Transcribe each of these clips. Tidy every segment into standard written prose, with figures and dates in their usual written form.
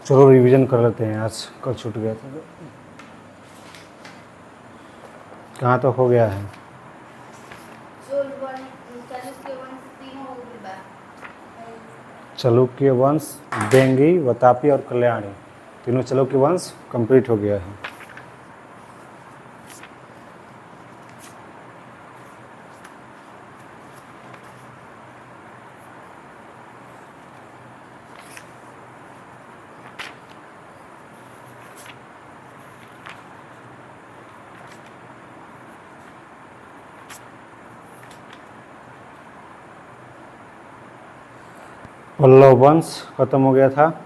चलो रिवीजन कर लेते हैं, आज कल छूट गया था तो। कहाँ तक हो गया है? चालुक्य वंश, बेंगी, वतापी और कल्याणी, तीनों चालुक्य वंश कंप्लीट हो गया है। पल्लव वंश खत्म हो गया था।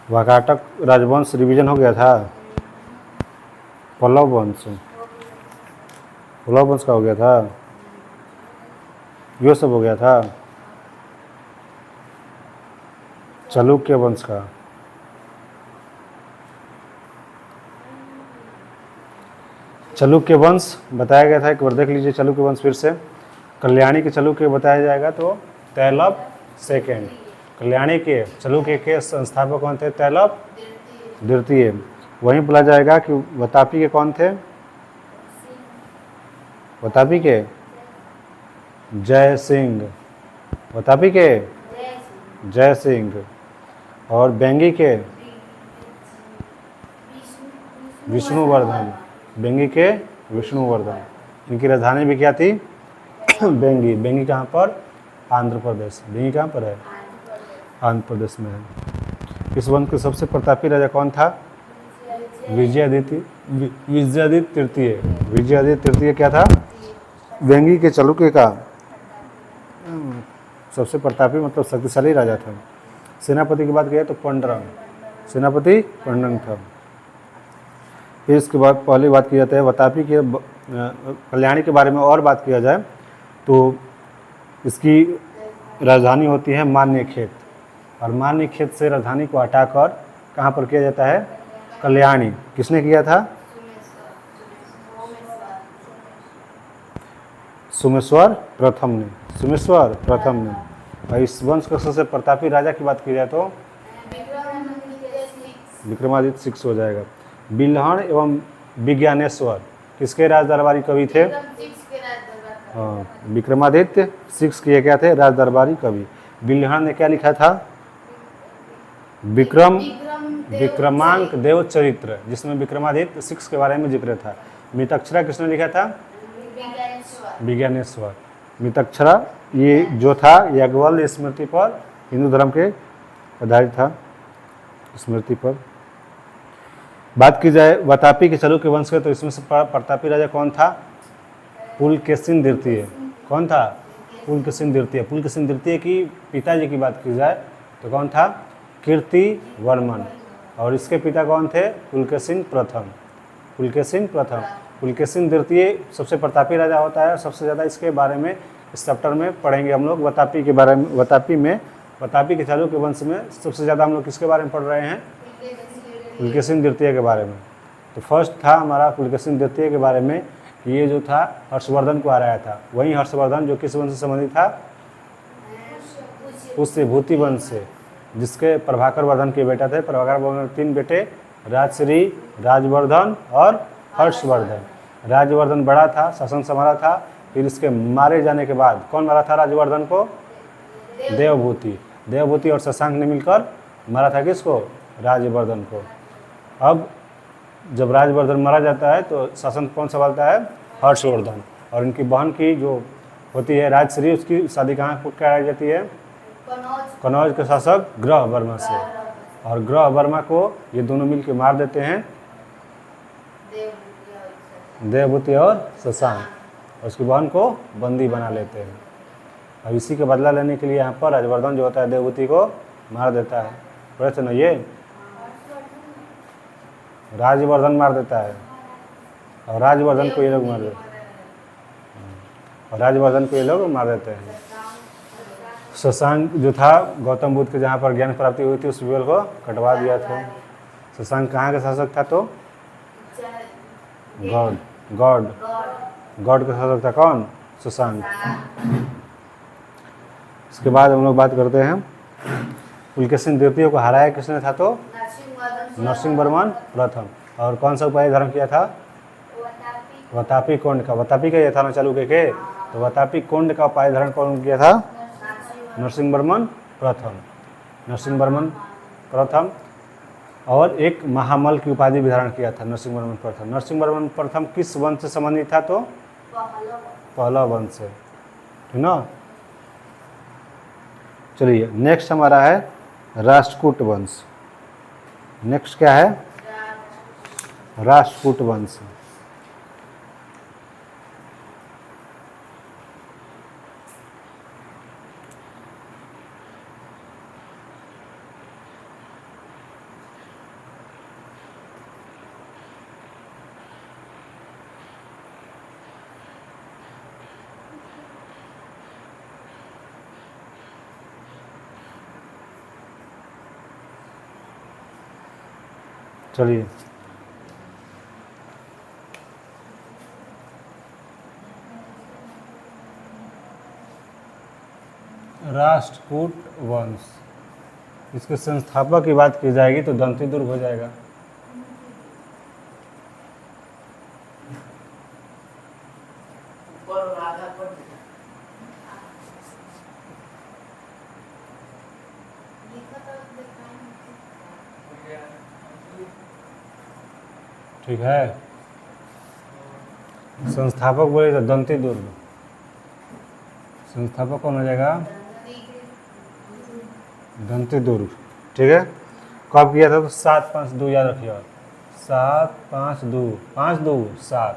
वाकाटक राजवंश रिवीजन हो गया था। पल्लव वंश का हो गया था, ये सब हो गया था। चालुक्य वंश का, चालुक्य वंश बताया गया था, एक बार देख लीजिए चालुक्य वंश फिर से। कल्याणी के चालुक्य बताया जाएगा तो तैलव सेकेंड। कल्याणी के चालुक्य के संस्थापक कौन थे? तैलव द्वितीय। वहीं बोला जाएगा कि वतापी के कौन थे? वतापी के जय सिंह, वतापी के जय सिंह। और बेंगी के विष्णुवर्धन, बेंगी के विष्णुवर्धन। इनकी राजधानी भी क्या थी? बेंगी। बेंगी कहाँ पर? आंध्र प्रदेश। बेंगी कहाँ पर है? आंध्र प्रदेश में है। इस वंश के सबसे प्रतापी राजा कौन था? विजयादित्य तृतीय। विजयादित्य तृतीय क्या था? बेंगी के चालुक्य का सबसे प्रतापी मतलब शक्तिशाली राजा था। सेनापति की बात किया तो पंडरंग, सेनापति पंडरंग था। फिर इसके बाद पहले बात की जाती है वतापी के कल्याणी के बारे में और बात किया जाए तो इसकी राजधानी होती है मान्यखेत। और मान्यखेत से राजधानी को हटाकर कहाँ पर किया जाता है? कल्याणी। किसने किया था? सोमेश्वर प्रथम ने, सोमेश्वर प्रथम ने। और इस वंश का सबसे प्रतापी राजा की बात की जाए तो विक्रमादित्य 6 हो जाएगा। बिल्हण एवं विज्ञानेश्वर किसके राज दरबारी कवि थे? विक्रमादित्य 6 के क्या थे? राज दरबारी कवि। बिल्हण ने क्या लिखा था? विक्रमांक देव चरित्र, जिसमें विक्रमादित्य 6 के बारे में जिक्र था। मितक्षरा किसने लिखा था? विज्ञानेश्वर। मितक्षरा ये जो था याज्ञवल्क्य स्मृति पर, हिंदू धर्म के आधारित था, स्मृति पर। बात की जाए वतापी के चालुक्य वंश के तो इसमें से प्रतापी राजा कौन था? पुलकेशिन द्वितीय। कौन था? पुलकेशिन द्वितीय। पुलकेशिन द्वितीय की पिताजी की बात की जाए तो कौन था? कीर्तिवर्मन। और इसके पिता कौन थे? पुलकेशिन प्रथम। पुलकेशिन प्रथम। पुलकेशिन द्वितीय सबसे प्रतापी राजा होता है। सबसे ज़्यादा इसके बारे में इस चैप्टर में पढ़ेंगे हम लोग, वतापी के बारे में। वतापी के चालुक्य वंश में सबसे ज़्यादा हम लोग किसके बारे में पढ़ रहे हैं? पुलकेशिन द्वितीय के बारे में। तो फर्स्ट था हमारा पुलकेशिन द्वितीय के बारे में। ये जो था हर्षवर्धन को हराया था। वही हर्षवर्धन जो किस वंश से संबंधित था? उससे भूति वंश से, जिसके प्रभाकर वर्धन के बेटा थे। प्रभाकर वर्धन के 3 बेटे, राजश्री, राजवर्धन और हर्षवर्धन। राजवर्धन बड़ा था, शासन संभाला था। फिर इसके मारे जाने के बाद कौन मारा था राजवर्धन को? देवभूति। देवभूति और शशांक ने मिलकर मारा था किसको? राजवर्धन को। अब जब राजवर्धन मारा जाता है तो शासन कौन संभालता है? हर्षवर्धन। और इनकी बहन की जो होती है राजश्री, उसकी शादी कहाँ कराई जाती है? कनौज के शासक ग्रह वर्मा से। और ग्रह वर्मा को ये दोनों मिलकर मार देते हैं, देवभूति और शशांक। उसकी बहन को बंदी बना लेते हैं। अब इसी का बदला लेने के लिए यहाँ पर राजवर्धन जो होता है देवभूति को मार देता है। पढ़े थे ना ये? राजवर्धन मार देता है और राजवर्धन को ये लोग मार देते हैं, और राजवर्धन को ये लोग मार देते हैं। शशांक जो था गौतम बुद्ध के जहाँ पर ज्ञान प्राप्ति हुई थी उस विवल को कटवा दिया था। शशांक कहाँ का शासक था? तो गौड़ का शासक था। कौन? शशांक। इसके बाद हम लोग बात करते हैं पुलकेशिन द्वितीय को हराया किसने था? तो नरसिंहवर्मन प्रथम। और कौन सा उपाय धारण किया था? वतापी कोंड का। वतापी का यह था ना चालुक्य के, तो वतापी कोंड का उपाय धारण कौन किया था? नरसिंहवर्मन प्रथम। नरसिंहवर्मन प्रथम। और एक महामल की उपाधि भी धारण किया था नरसिंहवर्मन प्रथम। नरसिंहवर्मन प्रथम किस वंश से संबंधित था? तो पहलव वंश से, ठीक ना। चलिए नेक्स्ट हमारा है राष्ट्रकूट वंश। नेक्स्ट क्या है? राष्ट्रकूट वंश। चलिए राष्ट्रकूट वंश, इसके संस्थापक की बात की जाएगी तो दंतीदुर्ग हो जाएगा। ठीक है, संस्थापक बोले तो दंतीदुर्ग। संस्थापक कौन हो जाएगा? दंतीदुर्ग। ठीक है, कब किया था? तो 752 याद रखिए। 752 5 2 7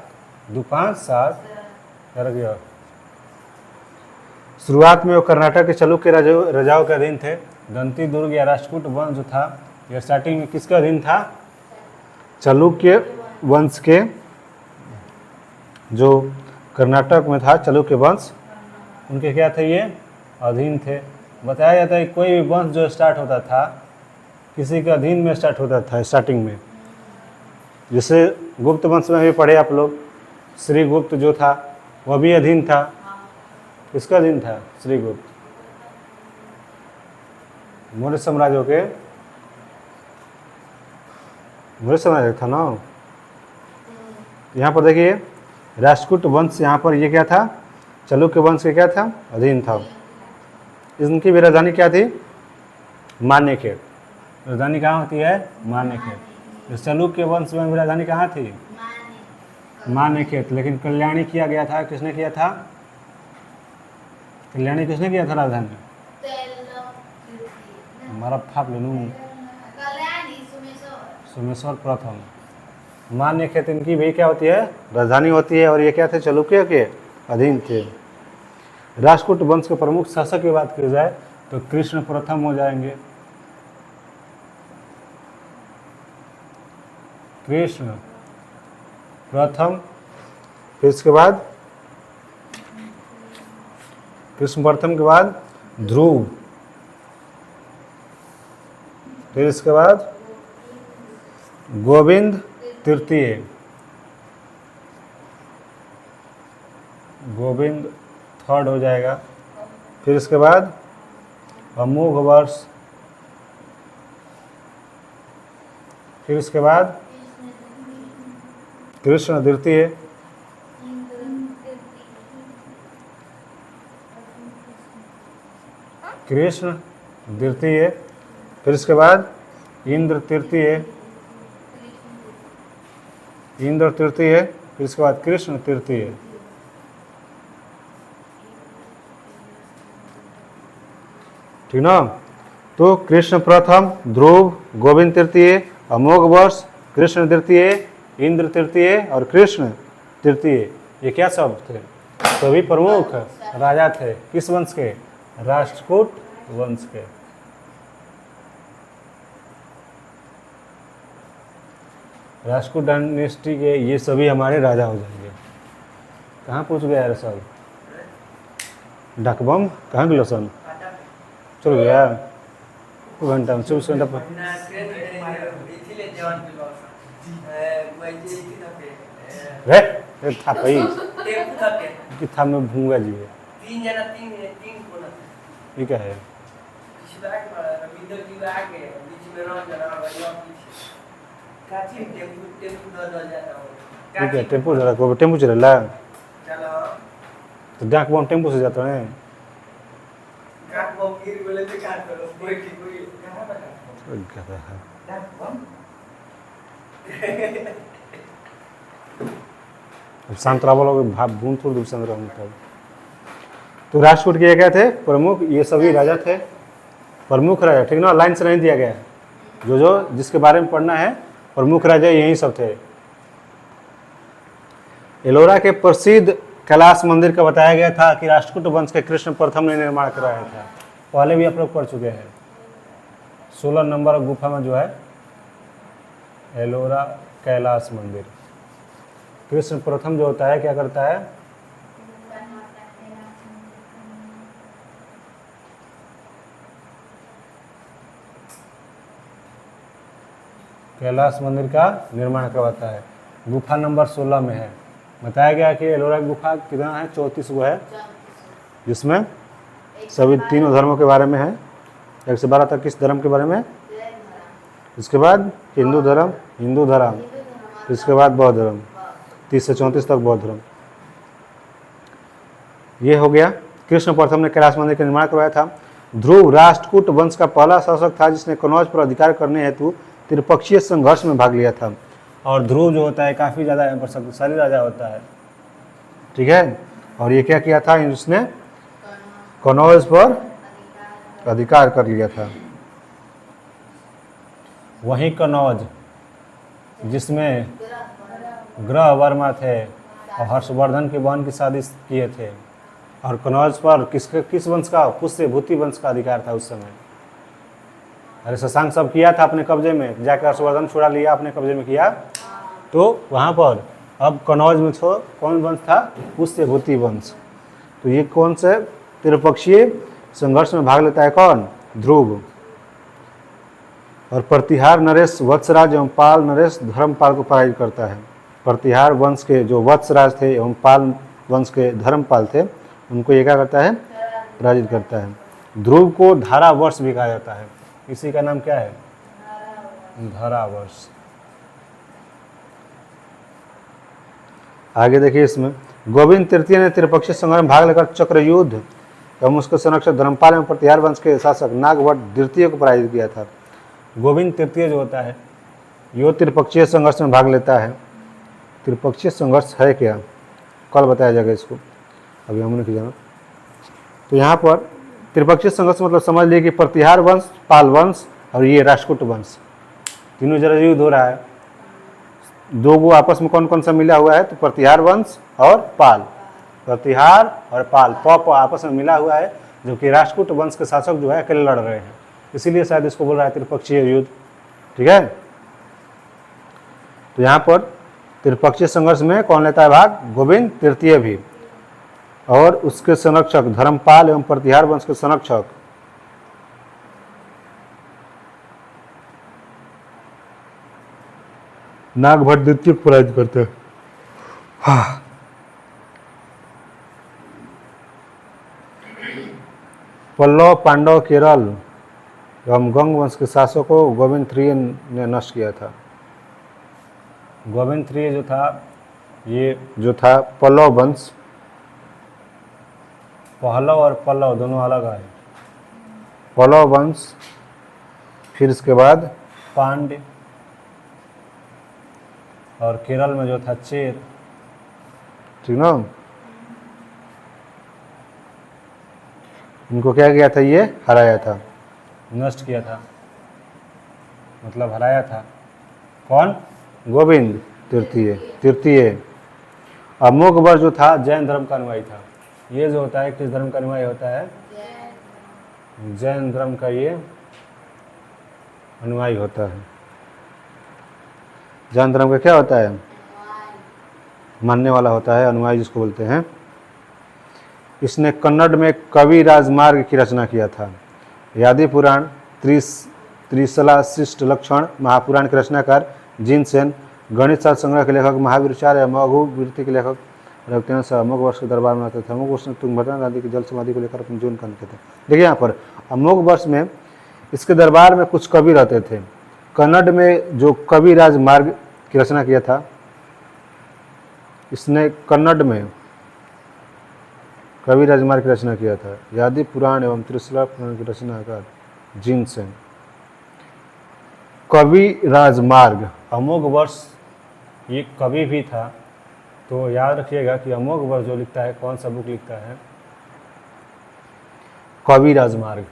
2 5 7 याद रखिए। शुरुआत में वो कर्नाटक के चालुक्य राजाओं के अधीन थे। दंतीदुर्ग या राष्ट्रकूट वंश जो था यह स्टार्टिंग में किसके अधीन था? चालुक्य वंश के, जो कर्नाटक में था चालुक्य वंश, उनके क्या थे? ये अधीन थे। बताया जाता है कि कोई भी वंश जो स्टार्ट होता था किसी के अधीन में स्टार्ट होता था स्टार्टिंग में। जैसे गुप्त वंश में भी पढ़े आप लोग, श्रीगुप्त जो था वह भी अधीन था। किसका अधीन था? श्रीगुप्त। मौर्य साम्राज्य के, मौर्य साम्राज्य था ना। यहाँ पर देखिए राष्ट्रकूट वंश, यहाँ पर ये क्या था? चालुक्य वंश के क्या था? अधीन था। इनकी भी राजधानी क्या थी? मान्यखेत। राजधानी कहाँ होती है? मान्यखेत। इस चालुक्य वंश में भी राजधानी कहाँ थी? मान्यखेत। लेकिन कल्याणी किया गया था, किसने किया था? कल्याणी किसने किया था राजधानी? हमारा फाप ले लूँ, सोमेश्वर प्रथम। मान्यखेत इनकी भी क्या होती है? राजधानी होती है। और ये क्या थे? चालुक्य के अधीन थे। राष्ट्रकूट वंश के प्रमुख शासक की बात की जाए तो कृष्ण प्रथम हो जाएंगे। कृष्ण प्रथम। फिर इसके बाद कृष्ण प्रथम के बाद ध्रुव। फिर इसके बाद गोविंद तृतीय। गोविंद थर्ड हो जाएगा। फिर इसके बाद अमोघ वर्ष। फिर इसके बाद कृष्ण द्वितीय। कृष्ण द्वितीय। फिर इसके बाद इंद्र तृतीय। इंद्र तृतीय। फिर इसके बाद कृष्ण तृतीय। ठीक ना। तो कृष्ण प्रथम, ध्रुव, गोविंद तृतीय, अमोघ वर्ष, कृष्ण द्वितीय, इंद्र तृतीय और कृष्ण तृतीय, ये क्या सब थे? सभी प्रमुख राजा थे। किस वंश के? राष्ट्रकूट वंश के। राष्ट्रकूट डायनेस्टी के ये सभी हमारे राजा हो जाएंगे। कहाँ पहुँच गया यार सब? डकबम कहाँ गलो सन? चल गया 2 घंटा में, 24 घंटा पर। था पई कि था में भूंगा जी है। ये क्या है? ठीक है, टेम्पो चला, को टेम्पो चला तो डाक बम टेम्पो से जाता है। शांत रहो, भाव बूंद थोड़ी दूर शांत रहो। तो राष्ट्रकूट के क्या थे प्रमुख, ये सभी राजा थे, प्रमुख राजा, ठीक ना, लाइन से नहीं दिया गया, जो जो जिसके बारे में पढ़ना है प्रमुख राजा यही सब थे। एलोरा के प्रसिद्ध कैलाश मंदिर का बताया गया था कि राष्ट्रकूट वंश के कृष्ण प्रथम ने निर्माण कराया था। पहले भी आप लोग पढ़ चुके हैं। 16 नंबर गुफा में जो है एलोरा कैलाश मंदिर, कृष्ण प्रथम जो होता है क्या करता है, कैलाश मंदिर का निर्माण करवाता है। गुफा नंबर 16 में है। बताया गया कि एलोरा गुफा कितना है, 34 गो है, जिसमें सभी तीनों धर्मों के बारे में है। 1 से 12 तक किस धर्म के बारे में, इसके बाद हिंदू धर्म, इसके बाद बौद्ध धर्म, 30 से 34 तक बौद्ध धर्म। ये हो गया। कृष्ण प्रथम ने कैलाश मंदिर का निर्माण करवाया था। ध्रुव राष्ट्रकूट वंश का पहला शासक था जिसने कनौज पर अधिकार करने हेतु त्रिपक्षीय संघर्ष में भाग लिया था। और ध्रुव जो होता है काफ़ी ज़्यादा यहाँ पर शक्तिशाली राजा होता है, ठीक है। और ये क्या किया था, इसने कनौज पर अधिकार कर लिया था। वही कनौज जिसमें ग्रह वर्मा थे और हर्षवर्धन की बहन की शादी किए थे। और कनौज पर किस वंश का, पुष्य भूति वंश का अधिकार था उस समय। अरे शशांक सब किया था अपने कब्जे में, जाकर हर्षवर्धन छुड़ा लिया, अपने कब्जे में किया। तो वहाँ पर अब कनौज में कौन वंश था, पुष्य भूति वंश। तो ये कौन से त्रिपक्षीय संघर्ष में भाग लेता है, कौन, ध्रुव। और प्रतिहार नरेश वत्सराज एवं पाल नरेश धर्मपाल को पराजित करता है। प्रतिहार वंश के जो वत्सराज थे एवं पाल वंश के धर्मपाल थे, उनको ये क्या करता है, पराजित करता है। ध्रुव को धारावर्ष भी कहा जाता है। इसी का नाम क्या है, धारावर्ष। आगे देखिए, इसमें गोविंद तृतीय ने त्रिपक्षीय संघर्ष में भाग लेकर चक्रयुद्ध एवं उसके संरक्षक धर्मपाल एवं प्रतिहार वंश के शासक नागभट्ट द्वितीय को पराजित किया था। गोविंद तृतीय जो होता है यो त्रिपक्षीय संघर्ष में भाग लेता है। त्रिपक्षीय संघर्ष है क्या, कल बताया जाएगा इसको, अभी हमने नहीं जाना। तो यहाँ पर त्रिपक्षीय संघर्ष मतलब समझ लिए कि प्रतिहार वंश, पाल वंश और ये राष्ट्रकूट वंश, तीनों जरा युद्ध हो रहा है। दो गो आपस में कौन कौन सा मिला हुआ है, तो प्रतिहार वंश और पाल, प्रतिहार और पाल आपस में मिला हुआ है, जबकि राष्ट्रकूट वंश के शासक जो है अकेले लड़ रहे हैं, इसीलिए शायद इसको बोल रहा है त्रिपक्षीय युद्ध, ठीक है। तो यहाँ पर त्रिपक्षीय संघर्ष में कौन लेता है भाग, गोविंद तृतीय भी, और उसके संरक्षक धर्मपाल एवं प्रतिहार वंश के संरक्षक नागभट्ट द्वितीय को पराजित करते हैं। पल्लव, पांडव, केरल एवं गंग वंश के शासकों को गोविंद तृतीय ने नष्ट किया था। गोविंद तृतीय जो था, ये जो था पल्लव वंश, पहलव और पल्लव दोनों अलग है। पल्लव वंश, फिर इसके बाद पांड्य, और केरल में जो था चेर, ठीक ना। इनको क्या किया था, ये हराया था, नष्ट किया था, मतलब हराया था। कौन, गोविंद तृतीय। अमोघ वर्ष जो था जैन धर्म का अनुयायी था। ये जो होता है किस धर्म का अनुयायी होता है, जैन धर्म का ये अनुयायी होता है। जैन धर्म का क्या होता है, मानने वाला होता है, अनुयायी जिसको बोलते हैं। इसने कन्नड़ में कवि राजमार्ग की रचना किया था। यादि पुराण, त्रिशला शिष्ट लक्षण, महापुराण के रचनाकार जिनसेन, गणित शास्त्र संग्रह के लेखक महावीराचार्य, अमोघ वृत्ति के लेखक रवितेन्द्र शाह अमोघ वर्ष के दरबार में आते थे। अमोघ वर्ष में तुंगभद्रा नदी के जल समाधि को लेकर अपने जीवन का लिखे थे। देखिए यहाँ पर अमोघ वर्ष में इसके दरबार में कुछ कवि रहते थे। कन्नड़ में जो कवि राजमार्ग की रचना किया था, इसने कन्नड़ में कवि राजमार्ग की रचना किया था। यादि पुराण एवं त्रिशला पुराण की रचनाकार जिनसेन। कवि राजमार्ग अमोघ वर्ष, ये कवि भी था, तो याद रखिएगा कि अमोघ वर्ष जो लिखता है, कौन सा बुक लिखता है? कवि राजमार्ग।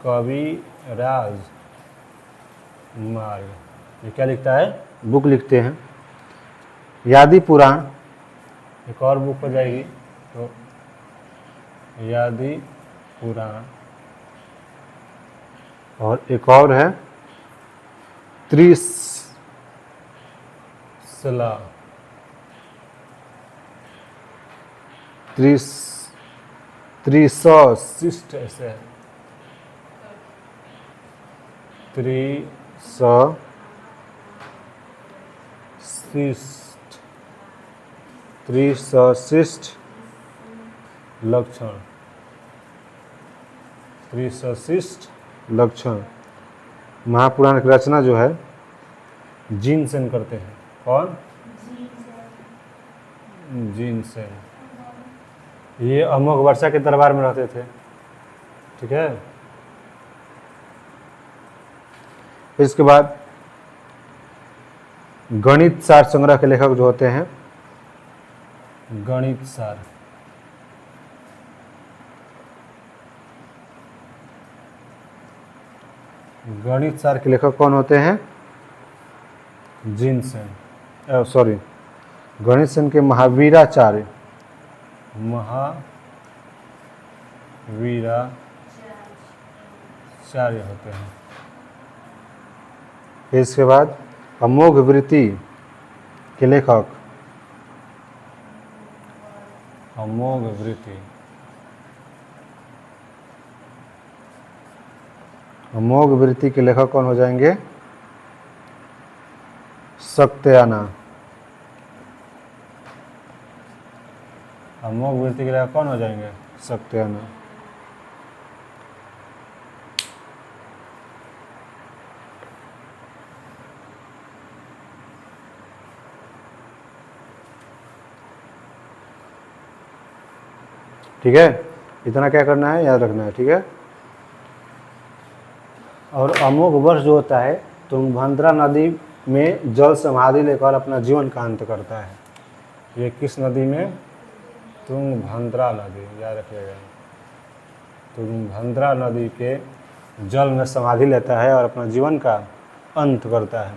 कवि राजमार्ग ये क्या लिखता है? बुक लिखते हैं। यादि पुराण एक और बुक हो जाएगी, तो यादि पुराण, और एक और है त्रिशला, त्रिशिष्ट ऐसे है, त्रिशिष्ट लक्षण, त्रिशिष्ट लक्षण। महापुराण की रचना जो है जिनसेन करते हैं। कौन? जिनसेन। ये अमोघ वर्षा के दरबार में रहते थे। ठीक है। इसके बाद गणित सार संग्रह के लेखक जो होते हैं, गणित सार, गणित सार के लेखक कौन होते हैं? जिनसेन, सॉरी, गणित सेन के महावीराचार्य, महावीराचार्य होते हैं। फिर इसके बाद अमोघ वृत्ति के लेखक, अमोघ वृत्ति, अमोघ वृत्ति के लेखक कौन हो जाएंगे? सत्यायना। अमोघ वृत्ति के लेखक कौन हो जाएंगे? सत्यायना। ठीक है, इतना क्या करना है, याद रखना है। ठीक है। और अमोघ वर्ष जो होता है, तुंगभद्रा नदी में जल समाधि लेकर अपना जीवन का अंत करता है। ये किस नदी में? तुंगभद्रा नदी, याद रखिएगा। तुंगभद्रा नदी के जल में समाधि लेता है और अपना जीवन का अंत करता है।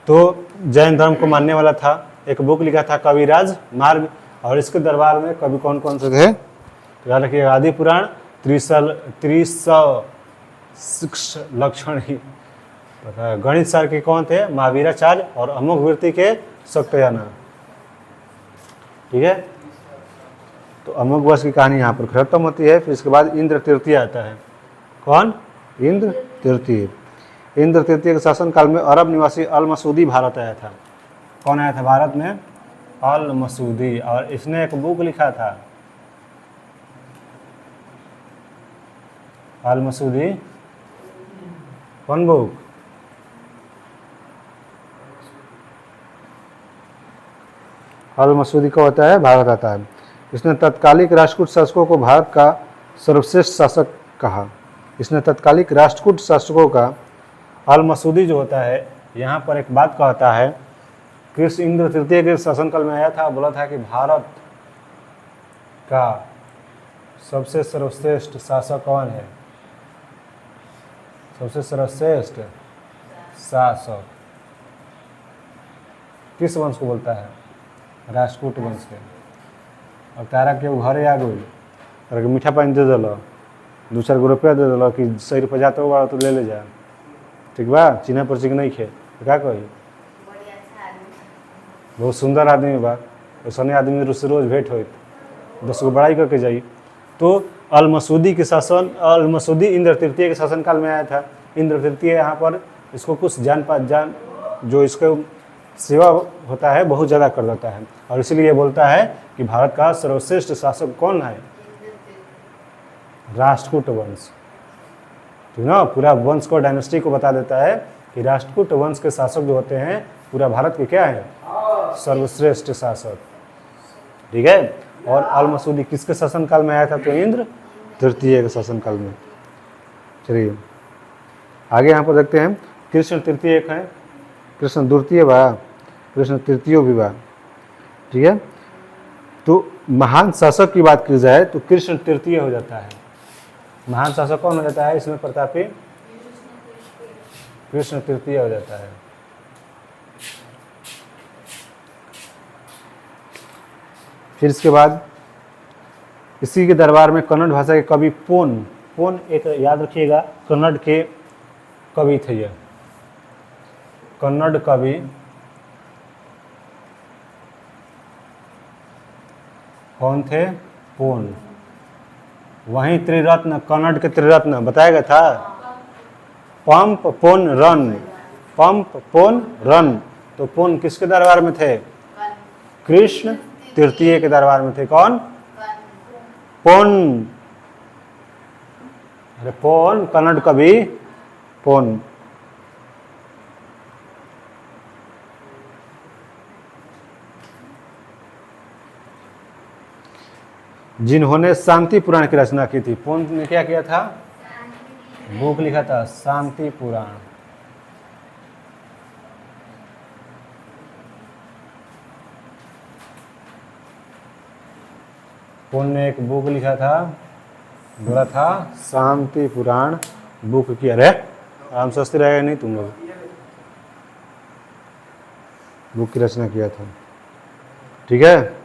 तो जैन धर्म को मानने वाला था। एक बुक लिखा था कविराज मार्ग, और इसके दरबार में कवि कौन कौन से थे? याद रखिएगा, आदि पुराण, त्रिशिष्ट लक्षण ही पता है। गणित सार के कौन थे? महावीराचार्य, और अमोघ वृत्ति के सत्यायना। ठीक है। तो अमोघ वर्ष की कहानी यहाँ पर खत्म होती है। फिर इसके बाद इंद्र तृतीय आता है। कौन? इंद्र तृतीय। इंद्र तृतीय के शासनकाल में अरब निवासी अल मसूदी भारत आया था। कौन आया था भारत में? अल मसूदी। और इसने एक बुक लिखा था, अल मसूदी। कौन बुक? अल मसूदी का होता है, भारत आता है। इसने तत्कालिक राष्ट्रकूट शासकों को भारत का सर्वश्रेष्ठ शासक कहा। इसने तत्कालिक राष्ट्रकूट शासकों का, अल मसूदी जो होता है, यहाँ पर एक बात कहता है, कृष्ण इंद्र तृतीय के शासनकाल में आया था, बोला था कि भारत का सबसे सर्वश्रेष्ठ शासक कौन है? सबसे सर्वश्रेष्ठ शासक किस वंश को बोलता है? राष्ट्रकूट वंश के। और तारा के घरे आ गई, तारा के मीठा पानी दे दिल, 2-4 गो रुपया दे दिल कि 100 रुपया जाते हो तो ले जा। ठीक बा, चिन्ह पर चिन्ह नहीं खे तो क्या कही? बहुत सुंदर आदमी बा, ऐसा आदमी से रोज भेंट हो, 10 गो बड़ाई करके जाई। तो अल मसूदी के शासन, अल मसूदी इंद्र तृतीय के शासनकाल में आया था। इंद्र तृतीय यहाँ पर इसको कुछ जान जो इसको सेवा होता है बहुत ज़्यादा कर देता है, और इसीलिए बोलता है कि भारत का सर्वश्रेष्ठ शासक कौन है? राष्ट्रकूट वंश, ठीक ना, पूरा वंश को, डायनेस्टी को बता देता है कि राष्ट्रकूट वंश के शासक जो होते हैं पूरा भारत के क्या है, सर्वश्रेष्ठ शासक, ठीक है। और अल मसूदी किसके शासनकाल में आया था, तो इंद्र तृतीय के शासनकाल में। चलिए आगे यहाँ पर देखते हैं, कृष्ण तृतीय एक है, कृष्ण द्वितीय बा, कृष्ण तृतीय भी बा, ठीक है। तो महान शासक की बात की जाए तो कृष्ण तृतीय हो जाता है। महान शासक कौन हो जाता है इसमें, प्रतापी कृष्ण तृतीय हो जाता है। फिर इसके बाद इसी के दरबार में कन्नड़ भाषा के कवि पोन, पोन एक याद रखिएगा, कन्नड़ के कवि थे ये, कन्नड़ कवि कौन थे, पोन। वहीं त्रिरत्न, कन्नड़ के त्रिरत्न बताया गया था, पंप पोन रन, पंप पोन रन। तो पोन किसके दरबार में थे, कृष्ण तृतीय के दरबार में थे। कौन, पोन, अरे पोन कन्नड़ कवि पोन। जिन्होंने शांति पुराण की रचना की थी, पोन ने क्या किया था, बुक लिखा था शांति पुराण। पोन ने एक बुक लिखा था, बोला था शांति पुराण बुक की। अरे आराम सस्ती रहेगा नहीं तुम लोग, बुक की रचना किया था, ठीक है।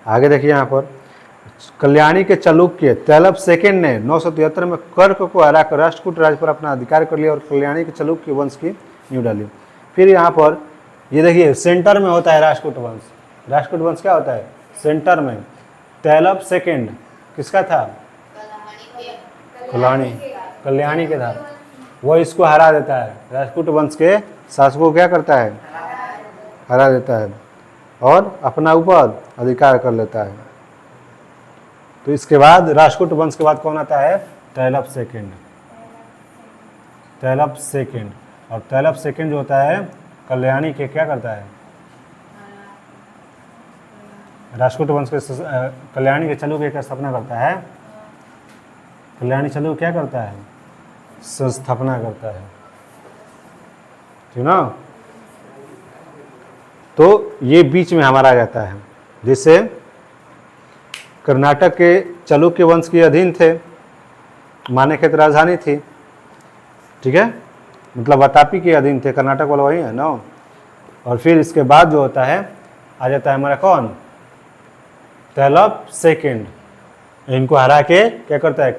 आगे देखिए यहाँ पर, कल्याणी के चालुक्य तैलभ सेकेंड ने 973 में कर्क को हराकर राष्ट्रकूट राज्य पर अपना अधिकार कर लिया और कल्याणी के चालुक्य वंश की नींव डाली। फिर यहाँ पर ये देखिए सेंटर में होता है राष्ट्रकूट वंश। राष्ट्रकूट वंश क्या होता है, सेंटर में। तैलभ सेकेंड किसका था, कल्याणी के था, वो इसको हरा देता है, राष्ट्रकूट वंश के शासकों को क्या करता है, हरा देता है और अपना ऊपर अधिकार कर लेता है। तो इसके बाद राष्ट्रकूट वंश के बाद कौन आता है, तैलभ सेकेंड, तैलभ सेकेंड। और तैलभ सेकेंड जो होता है कल्याणी के क्या करता है, राष्ट्रकूट वंश के कल्याणी के चालुक्य की स्थापना करता है। कल्याणी चालुक्य क्या करता है, संस्थापना करता है, ठीक ना। तो ये बीच में हमारा आ जाता है, जैसे कर्नाटक के चालुक्य वंश के अधीन थे, मानेक्षेत्र राजधानी थी, ठीक है, मतलब वातापी के अधीन थे, कर्नाटक वाला वही है ना। और फिर इसके बाद जो होता है आ जाता है हमारा कौन, तैलभ सेकेंड। इनको हरा के क्या करता है,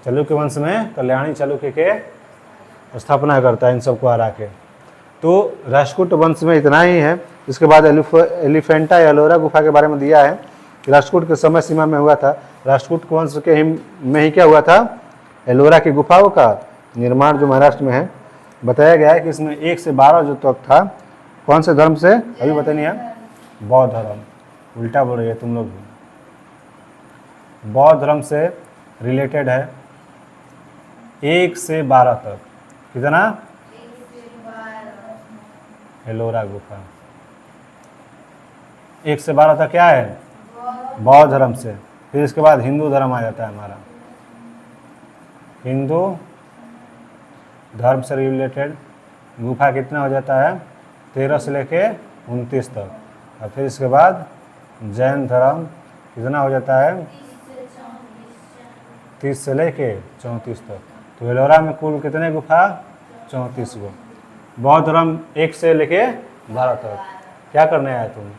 चालुक्य वंश में कल्याणी चालुक्य के स्थापना करता है, इन सबको हरा के। तो राष्ट्रकूट वंश में इतना ही है। इसके बाद एलिफेंटा या एलोरा गुफा के बारे में दिया है, राष्ट्रकूट के समय सीमा में हुआ था। राष्ट्रकूट वंश के में ही क्या हुआ था, एलोरा की गुफाओं का निर्माण जो महाराष्ट्र में है। बताया गया है कि इसमें 1 से 12 जो तक था, कौन से धर्म से, अभी पता नहीं है, बौद्ध धर्म, उल्टा बोल रही है तुम लोग, बौद्ध धर्म से रिलेटेड है। 1 से 12 तक, कितना, एलोरा गुफा 1 से 12 तक क्या है, बौद्ध धर्म से। फिर इसके बाद हिंदू धर्म आ जाता है हमारा, हिंदू धर्म से रिलेटेड गुफा कितना हो जाता है, 13 से लेके 29 तक। और फिर इसके बाद जैन धर्म कितना हो जाता है, 30 से लेके 34 तक। तो एलोरा में कुल कितने गुफा, 34 गो। बौद्ध धर्म 1 से लेके 12 तक। क्या करने आया तुम,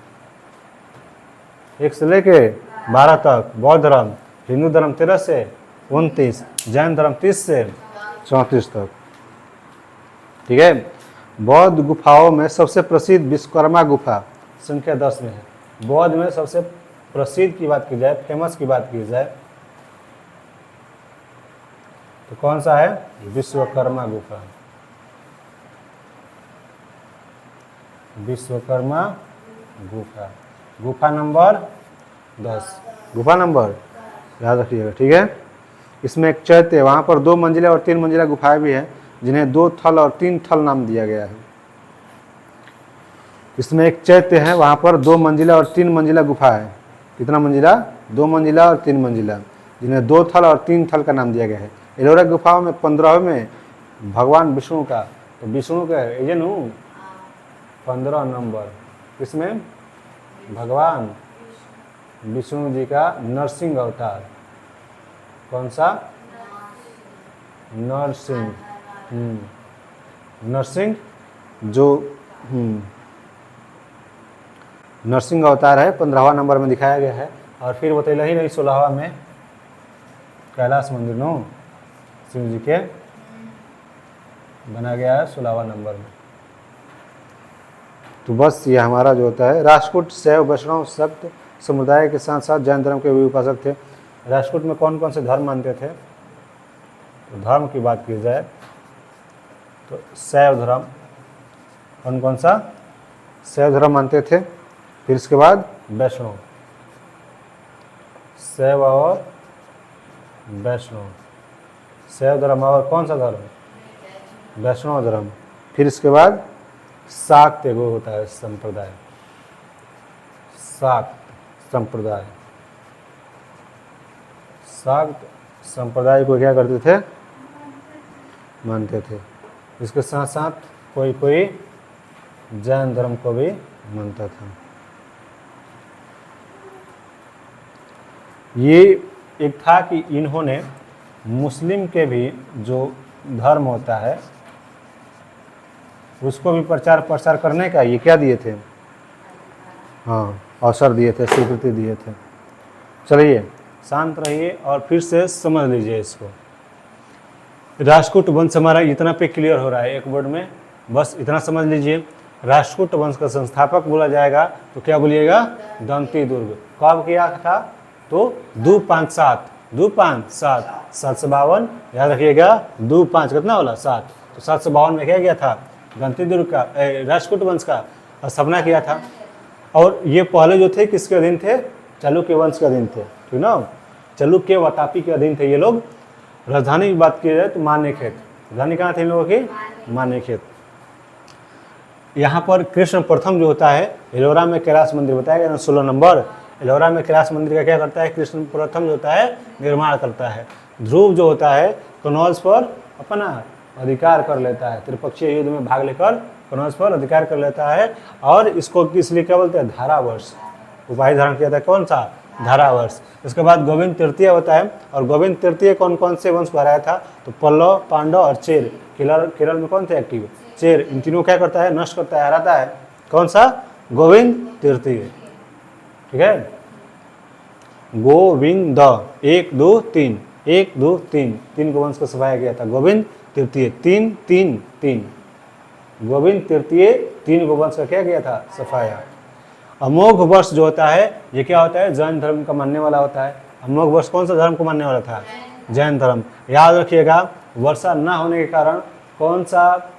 1 से लेके 12 तक बौद्ध धर्म, हिंदू धर्म 13 से 29, जैन धर्म 30 से 34 तक, ठीक है। बौद्ध गुफाओं में सबसे प्रसिद्ध विश्वकर्मा गुफा संख्या 10 में है। बौद्ध में सबसे प्रसिद्ध की बात की जाए, फेमस की बात की जाए तो कौन सा है, विश्वकर्मा गुफा, विश्वकर्मा गुफा। गुफा नंबर 10 गुफा नंबर याद रखिएगा, ठीक है। इसमें एक चैत्य है, वहाँ पर 2 मंजिला और 3 मंजिला गुफाएं भी हैं, जिन्हें 2 थल और 3 थल नाम दिया गया है। इसमें एक चैत्य है, वहाँ पर 2 मंजिला और 3 मंजिला गुफा है। कितना मंजिला? 2 मंजिला और 3 मंजिला, जिन्हें 2 थल और 3 थल का नाम दिया गया है। एलोरा गुफाओं में 15वें में भगवान विष्णु का, तो विष्णु का एजन हूँ 15 नंबर, इसमें भगवान विष्णु जी का नरसिंह अवतार। कौन सा? नरसिंह। नरसिंह जो नरसिंह अवतार है, 15वां नंबर में दिखाया गया है। और फिर बतैला ही नहीं 16वां में कैलाश मंदिर नो शिव जी के बना गया है 16वां नंबर में। तो बस ये हमारा जो होता है, राष्ट्रकूट शैव वैष्णव शक्त समुदाय के साथ साथ जैन धर्म के भी उपासक थे। राष्ट्रकूट में कौन कौन से धर्म मानते थे? तो धर्म की बात की जाए तो शैव धर्म, कौन कौन सा? शैव धर्म मानते थे। फिर इसके बाद वैष्णव, शैव और वैष्णव, शैव धर्म और कौन सा धर्म? वैष्णव धर्म। फिर इसके बाद शाक्त एगो होता है संप्रदाय, शाक्त संप्रदाय। शाक्त संप्रदाय को क्या करते थे? मानते थे। इसके साथ साथ कोई कोई जैन धर्म को भी मानता था। ये एक था कि इन्होंने मुस्लिम के भी जो धर्म होता है उसको भी प्रचार प्रसार करने का ये क्या दिए थे? हाँ, अवसर दिए थे, स्वीकृति दिए थे। चलिए शांत रहिए और फिर से समझ लीजिए इसको। राष्ट्रकूट वंश हमारा इतना पे क्लियर हो रहा है एक वर्ड में, बस इतना समझ लीजिए। राष्ट्रकूट वंश का संस्थापक बोला जाएगा तो क्या बोलिएगा? दंती दुर्ग। कब किया था? तो 257, 257, 752 याद रखिएगा। 25 कितना बोला? 7, तो 752 में क्या किया था? दंती दुर्ग का राष्ट्रकूट वंश का स्थापना किया था। और ये पहले जो थे किसके अधीन थे? चालुक्य वंश के अधीन थे, ठीक ना। चालुक्य वातापी के अधीन थे ये लोग। राजधानी की बात की जाए तो मानेखेत, राजधानी कहाँ थे इन लोगों की? मानेखेत। यहाँ पर कृष्ण प्रथम जो होता है, एलोरा में कैलाश मंदिर बताया गया ना 16 नंबर। एलोरा में कैलाश मंदिर का क्या करता है? कृष्ण प्रथम जो होता है निर्माण करता है। ध्रुव जो होता है कनौज पर अपना अधिकार कर लेता है, त्रिपक्षीय युद्ध में भाग लेकर कनौज पर अधिकार कर लेता है। और इसको इसलिए क्या बोलते हैं? धारावर्ष उपाधि धारण किया था। कौन सा? धारावर्ष। इसके बाद गोविंद तृतीय होता है। और गोविंद तृतीय कौन कौन से वंश को हराया था? तो पल्लव, पांडव और चेर। केरल में कौन थे एक्टिव? चेर। इन तीनों क्या करता है? नष्ट करता है, हराता है। कौन सा? गोविंद तृतीय, ठीक है। गोविंद 1 2 3, 1 2 3, 3 को वंश को सफाया गया था। गोविंद तृतीय 3 3 3, गोविंद तृतीय 3 को वंश का क्या किया था? सफाया। अमोघ वर्ष जो होता है ये क्या होता है? जैन धर्म का मानने वाला होता है। अमोघ वर्ष कौन सा धर्म को मानने वाला था? जैन धर्म। याद रखिएगा, वर्षा न होने के कारण कौन सा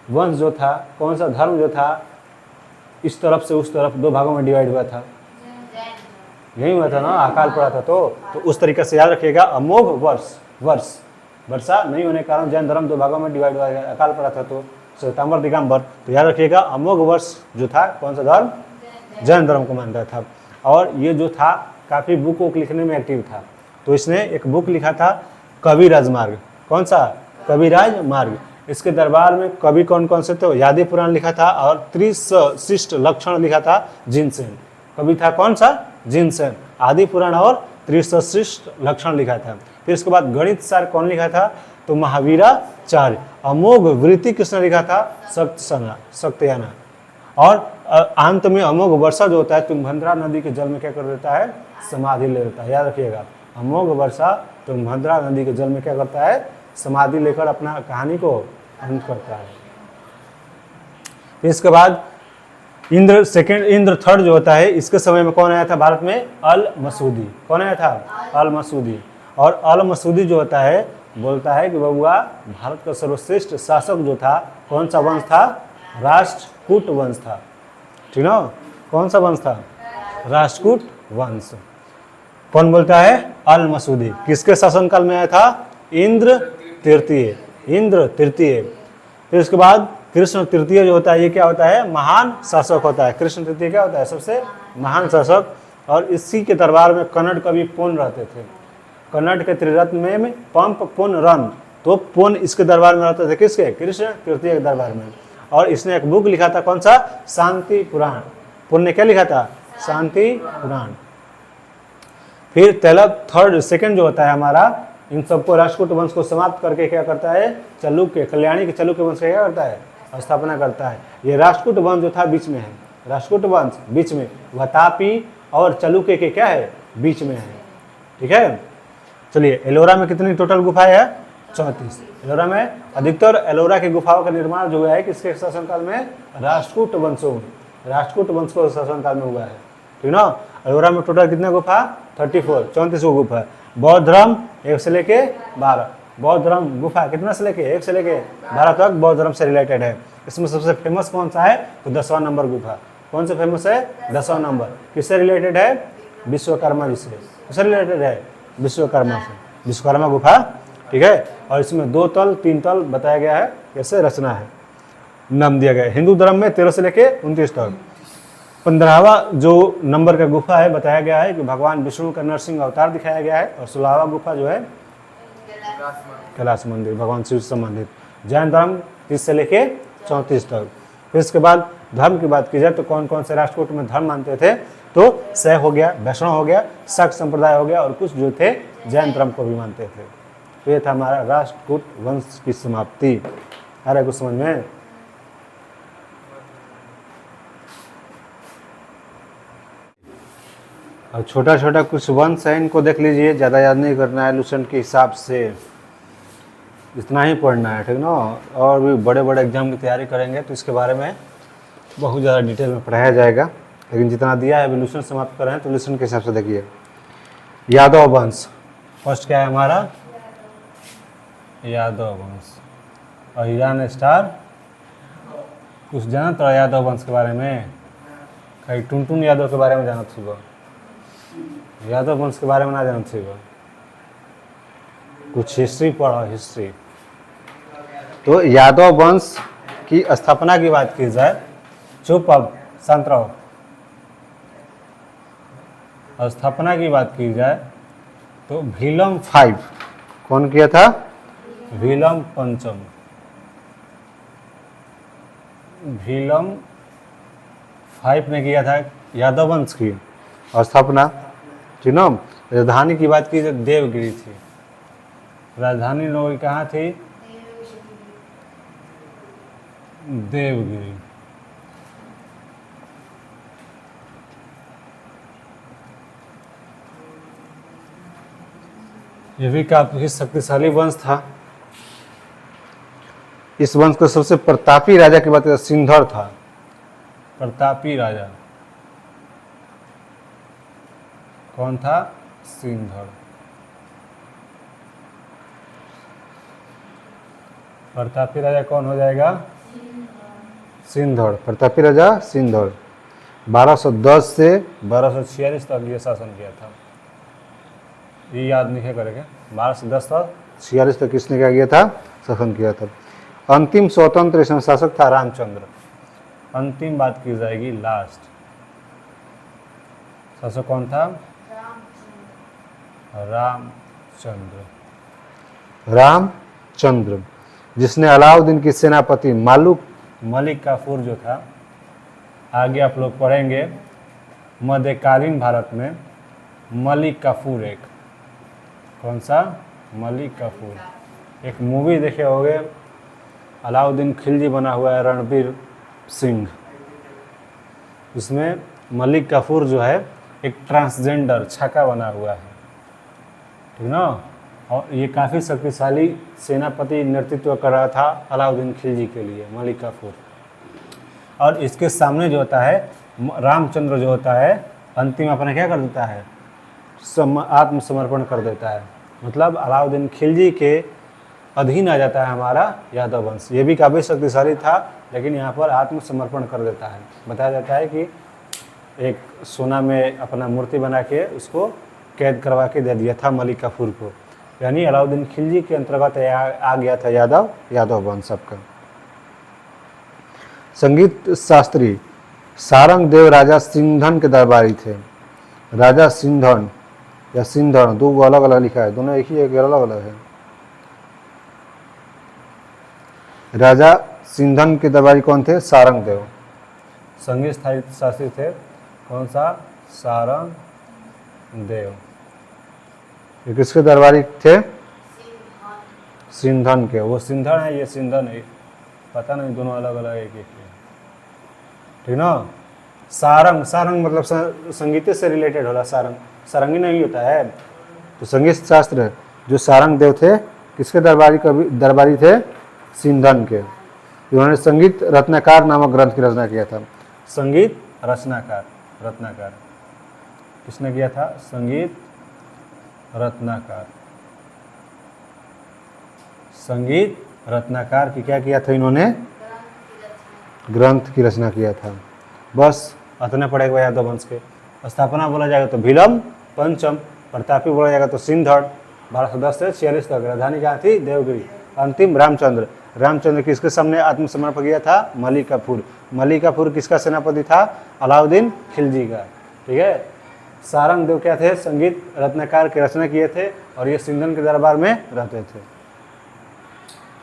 वंश जो था, कौन सा धर्म जो था, इस तरफ से उस तरफ 2 भागों में डिवाइड हुआ था। यही हुआ था ना, अकाल पड़ा था। तो उस तरीके से याद रखिएगा, अमोघ वर्ष वर्षा नहीं होने के कारण जैन धर्म 2 भागों में डिवाइड हुआ, अकाल पड़ा था। तो श्वेतांबर दिगंबर, तो याद रखिएगा अमोघ वर्ष जो था कौन सा धर्म? जैन धर्म को मानता था। और ये जो था काफ़ी बुक वुक लिखने में एक्टिव था। तो इसने एक बुक लिखा था कवि राजमार्ग। कौन सा? कवि राजमार्ग। इसके दरबार में कवि कौन कौन से थे? यादि पुराण लिखा था और त्रिशिष्ट लक्षण लिखा था जिनसेन। कवि था कौन सा? जिनसेन। आदि पुराण और त्रिशिष्ट लक्षण लिखा था। फिर इसके बाद गणित सार कौन लिखा था? तो महावीराचार्य। अमोघ वृत्ति किसने लिखा था? सत्ययाना। और अंत में अमोघ वर्षा जो होता है तुंगभद्रा नदी के जल में क्या कर देता है? समाधि ले लेता है। याद रखिएगा, अमोघ वर्षा तुंगभद्रा नदी के जल में क्या करता है? समाधि लेकर अपना कहानी को अंत करता है। इसके बाद इंद्र थर्ड जो होता है, इसके समय में कौन आया था भारत में? अल मसूदी। कौन आया था? अल मसूदी। और अल मसूदी जो होता है बोलता है कि बबुआ भारत का सर्वश्रेष्ठ शासक जो था कौन सा वंश था? राष्ट्रकूट वंश था, ठीक ना। कौन सा वंश था? राष्ट्रकूट वंश। कौन बोलता है? अल मसूदी। किसके शासनकाल में आया था? इंद्र तृतीय। इंद्र तृतीय। फिर उसके बाद कृष्ण तृतीय जो होता है, ये क्या होता है? महान शासक होता है। कृष्ण तृतीय क्या होता है? सबसे महान शासक। और इसी के दरबार में कन्नड़ कवि पुन रहते थे। कन्नड़ के त्रिरत्न में पंप पुन रन, तो पुन इसके दरबार में रहते थे। किसके? कृष्ण तृतीय के दरबार में। और इसने एक बुक लिखा था, कौन सा? शांति पुराण। पुन ने क्या लिखा था? शांति पुराण। फिर तेलग थर्ड सेकंड जो होता है हमारा, इन सबको राष्ट्रकूट वंश को समाप्त करके क्या करता है? चालुक्य, कल्याणी के चालुक्य वंश का क्या करता है? स्थापना करता है। ये राष्ट्रकूट वंश जो था बीच में है, राष्ट्रकूट वंश बीच में, वातापी और चालुक्य के क्या है? बीच में है। ठीक है, चलिए एलोरा में कितनी टोटल गुफाएं है? 34। एलोरा में अधिकतर एलोरा की गुफाओं का निर्माण जो है किसके शासनकाल में? राष्ट्रकूट वंशों, राष्ट्रकूट वंश को शासनकाल में हुआ है। ठीक ना। एलोरा में टोटल कितने गुफा? 34, 34 गो गुफा। बौद्ध धर्म 1 से लेके 12। बौद्ध धर्म गुफा कितना से लेके? 1 से लेके 12 तक बौद्ध धर्म से रिलेटेड है। इसमें सबसे फेमस कौन सा है? तो 10वां नंबर गुफा। कौन सा फेमस है? 10वां नंबर। किससे रिलेटेड है? विश्वकर्मा जी से। किससे रिलेटेड है? विश्वकर्मा से। विश्वकर्मा गुफा। ठीक है, और इसमें 2 तल 3 तल बताया गया है, कैसे रचना है, नाम दिया गया है। हिंदू धर्म में 13 से लेके 29 तक। 15वां जो नंबर का गुफा है बताया गया है कि भगवान विष्णु का नरसिंह अवतार दिखाया गया है। और 16वां गुफा जो है कैलाश मंदिर, भगवान शिव से संबंधित। जैन धर्म 30 से लेके 34 तक। फिर इसके बाद धर्म की बात की जाए तो कौन कौन से राष्ट्रकूट में धर्म मानते थे? तो शैव हो गया, वैष्णव हो गया, शाक्त संप्रदाय हो गया, और कुछ जो थे जैन धर्म को भी मानते थे। तो ये था हमारा राष्ट्रकूट वंश की समाप्ति। आ रहा है कुछ समझ में? और छोटा छोटा कुछ वंश है, इनको देख लीजिए, ज़्यादा याद नहीं करना है, लुसेंट के हिसाब से इतना ही पढ़ना है। ठीक ना। और भी बड़े बड़े एग्जाम की तैयारी करेंगे तो इसके बारे में बहुत ज़्यादा डिटेल में पढ़ाया जाएगा, लेकिन जितना दिया है अभी लुसेंट समाप्त कर रहे हैं तो लुसेंट के हिसाब से देखिए। यादव वंश फर्स्ट क्या है हमारा? यादव वंश। और ईरान स्टार कुछ जाना तो यादव वंश के बारे में? कहीं टुनटुन यादव के बारे में जाना था? यादव वंश के बारे में ना जाना चाहिए, कुछ हिस्ट्री पढ़ो, हिस्ट्री। तो यादव वंश की स्थापना की बात की जाए, चुप अब शांत रहो। स्थापना की बात की जाए तो भीलम 5 कौन किया था? भीलम पंचम। भीलम 5 ने किया था यादव वंश की स्थापना। ठीक ना। राजधानी की बात की जाए देवगिरी थी। राजधानी लोग कहाँ थी? देवगिरी। यह भी काफी शक्तिशाली वंश था। इस वंश का सबसे प्रतापी राजा की बात करें सिंधर था। प्रतापी राजा कौन था? सिंधर। प्रतापी राजा कौन हो जाएगा? सिंधर। प्रतापी राजा सिंधर 1210 से 1246 तक ये शासन किया था। ये याद नहीं करेंगे। 1210 तक 46 तक किसने क्या किया था? शासन किया था। अंतिम स्वतंत्र इसमें शासक था रामचंद्र। अंतिम बात की जाएगी, लास्ट शासक कौन था? रामचंद्र। रामचंद्र जिसने अलाउद्दीन की सेनापति मलिक काफूर जो था, आगे आप लोग पढ़ेंगे मध्यकालीन भारत में मलिक काफूर एक, कौन सा? मलिक काफूर। एक मूवी देखे होंगे अलाउद्दीन खिलजी बना हुआ है रणबीर सिंह, उसमें मलिक काफूर जो है एक ट्रांसजेंडर छाका बना हुआ है। ठीक ना। और ये काफ़ी शक्तिशाली सेनापति नेतृत्व कर रहा था अलाउद्दीन खिलजी के लिए, मलिक काफूर। और इसके सामने जो होता है रामचंद्र जो होता है अंतिम अपना क्या कर देता है? आत्मसमर्पण कर देता है। मतलब अलाउद्दीन खिलजी के अधीन आ जाता है हमारा यादव वंश। ये भी काफ़ी शक्तिशाली था, लेकिन यहाँ पर आत्मसमर्पण कर देता है। बताया जाता है कि एक सोना में अपना मूर्ति बना के उसको कैद करवा के दे दिया था मलिक काफूर को, यानी अलाउद्दीन खिलजी के अंतर्गत आ गया था यादव वंश सबका। संगीत शास्त्री सारंग देव राजा सिंधन के दरबारी थे। राजा सिंधन या सिंधन, दो अलग अलग लिखा है, दोनों एक ही एक अलग अलग है। राजा सिंधन के दरबारी कौन थे? सारंग देव। संगीत शास्त्री थे कौन सा? सारंग देव। ये किसके दरबारी थे? सिंधन के। वो सिंधन है, ये सिंधन है, पता नहीं, दोनों अलग अलग एक एक है, ठीक ना। सारंग मतलब संगीत से रिलेटेड होला। सारंगी नहीं होता है। तो संगीत शास्त्र जो सारंग देव थे किसके दरबारी थे? सिंधन के। उन्होंने संगीत रत्नाकर नामक ग्रंथ की रचना किया था। संगीत रत्नाकर किसने किया था? संगीत रत्नाकर की क्या किया था इन्होंने? ग्रंथ की रचना किया था। बस इतने पड़ेगा यादव वंश के। स्थापना बोला जाएगा तो भीलम पंचम, प्रतापी बोला जाएगा तो सिंधड़। 1210 से 46 तक। राजधानी कहाँ थी? देवगिरी। अंतिम रामचंद्र किसके सामने आत्मसमर्पण किया था? मलिक काफूर किसका सेनापति था? अलाउद्दीन खिलजी का, ठीक है। सारंग देव क्या थे? संगीत रत्नाकर की रचना किए थे और ये सिंधन के दरबार में रहते थे।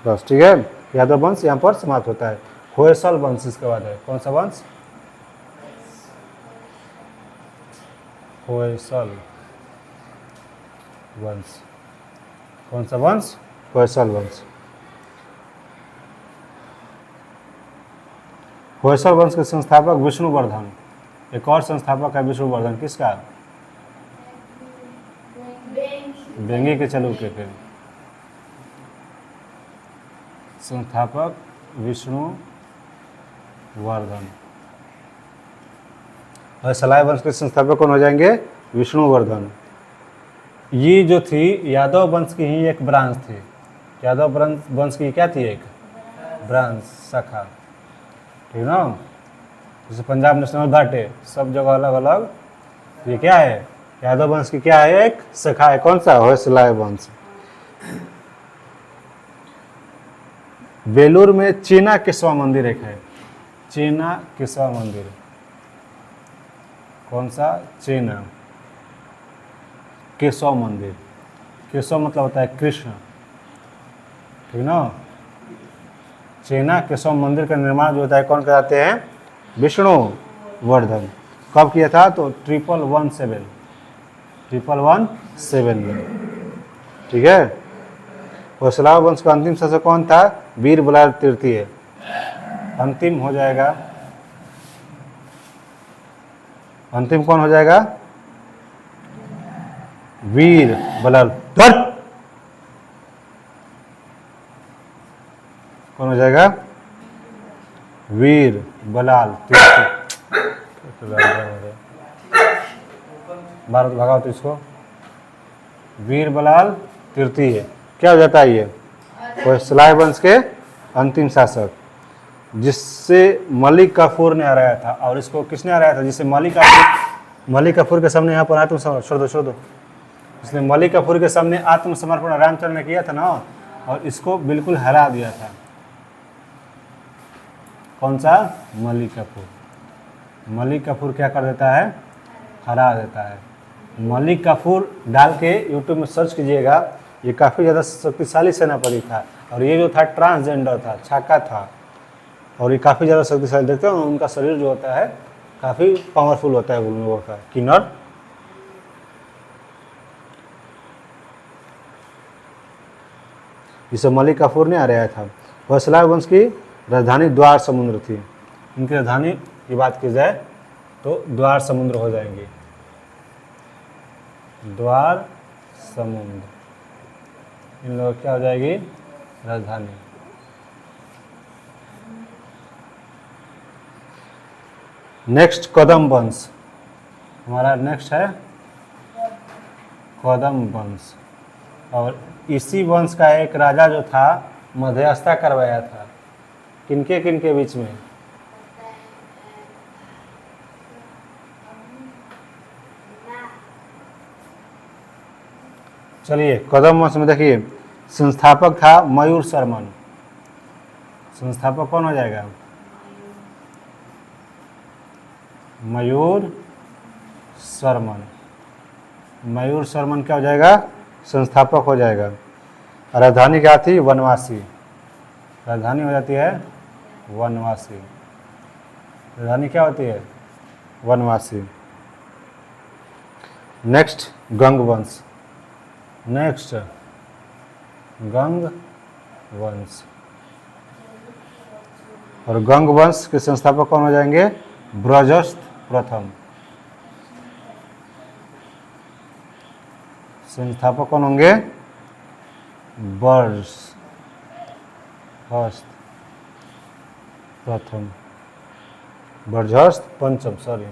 बस, ठीक है। यादव वंश यहाँ पर समाप्त होता है। होयसल वंश इसके बाद है। कौन सा वंश? होयसल वंश। कौन सा वंश? होयसल वंश। होयसल वंश के संस्थापक विष्णुवर्धन। एक और संस्थापक है विष्णुवर्धन, किसका? बेंगी के चालुक्य के संस्थापक विष्णुवर्धन। होयसला वंश के संस्थापक कौन हो जाएंगे? विष्णुवर्धन। ये जो थी यादव वंश की ही एक ब्रांच थी। यादव वंश की क्या थी? एक ब्रांच, शाखा, ठीक ना। जैसे पंजाब नेशनल बाटे, सब जगह अलग अलग। ये क्या है? यादव वंश की क्या है? एक शाखा है। कौन सा? होयसला वंश। बेलूर में चेना केशवा मंदिर एक है। चेना केशवा मंदिर। कौन सा? चेना केशव मंदिर। केशव मतलब होता है कृष्ण, ठीक ना। चेना केशव मंदिर का निर्माण जो होता है कौन कराते हैं? विष्णुवर्धन। कब किया था? तो 1117 में, ठीक है। होयसला वंश का अंतिम शासक कौन था? वीर बलाल तृतीय। अंतिम हो जाएगा, अंतिम कौन हो जाएगा? वीर बलाल। कौन हो जाएगा? वीर बलाल तृतीय। भारत भगाओ तो इसको। वीर बलाल तृतीय क्या हो जाता है? ये होयसला वंश के अंतिम शासक, जिससे मलिक काफूर ने हराया था। और इसको किसने हराया था? जिससे मलिक काफूर के सामने यहाँ पर आत्मसमर्पण, छोड़ दो। इसने मलिक काफूर के सामने आत्मसमर्पण रामचंद्र ने किया था ना, और इसको बिल्कुल हरा दिया था। कौन सा? मलिक काफूर। मलिक काफूर क्या कर देता है? हरा देता है। मलिक काफूर डाल के यूट्यूब में सर्च कीजिएगा। ये काफ़ी ज़्यादा शक्तिशाली सेनापति था, और ये जो था ट्रांसजेंडर था, छाका था, और ये काफ़ी ज़्यादा शक्तिशाली। देखते हो उनका शरीर जो होता है काफ़ी पावरफुल होता है उन लोगों का। किन्नर जिसे मलिक काफूर ने हराया था। होयसला वंश की राजधानी द्वार समुद्र थी। इनकी राजधानी की बात की जाए तो द्वार समुद्र हो जाएंगी। द्वार समुद्र इन लोगों क्या हो जाएगी? राजधानी। नेक्स्ट कदम वंश। हमारा नेक्स्ट है कदम वंश। और इसी वंश का एक राजा जो था मध्यस्थता करवाया था। किनके बीच में? चलिए कदम वंश में देखिए संस्थापक था मयूर शर्मन। संस्थापक कौन हो जाएगा? मयूर शर्मन। मयूर शर्मन क्या हो जाएगा? संस्थापक हो जाएगा। राजधानी क्या थी? वनवासी। राजधानी हो जाती है वनवासी। राजधानी क्या होती है? वनवासी। नेक्स्ट गंग वंश। नेक्स्ट गंग वंश। और गंग वंश के संस्थापक कौन हो जाएंगे? ब्रजस्थ प्रथम। संस्थापक कौन होंगे? बर्जहस्त प्रथम। बर्जहस्त पंचम, सॉरी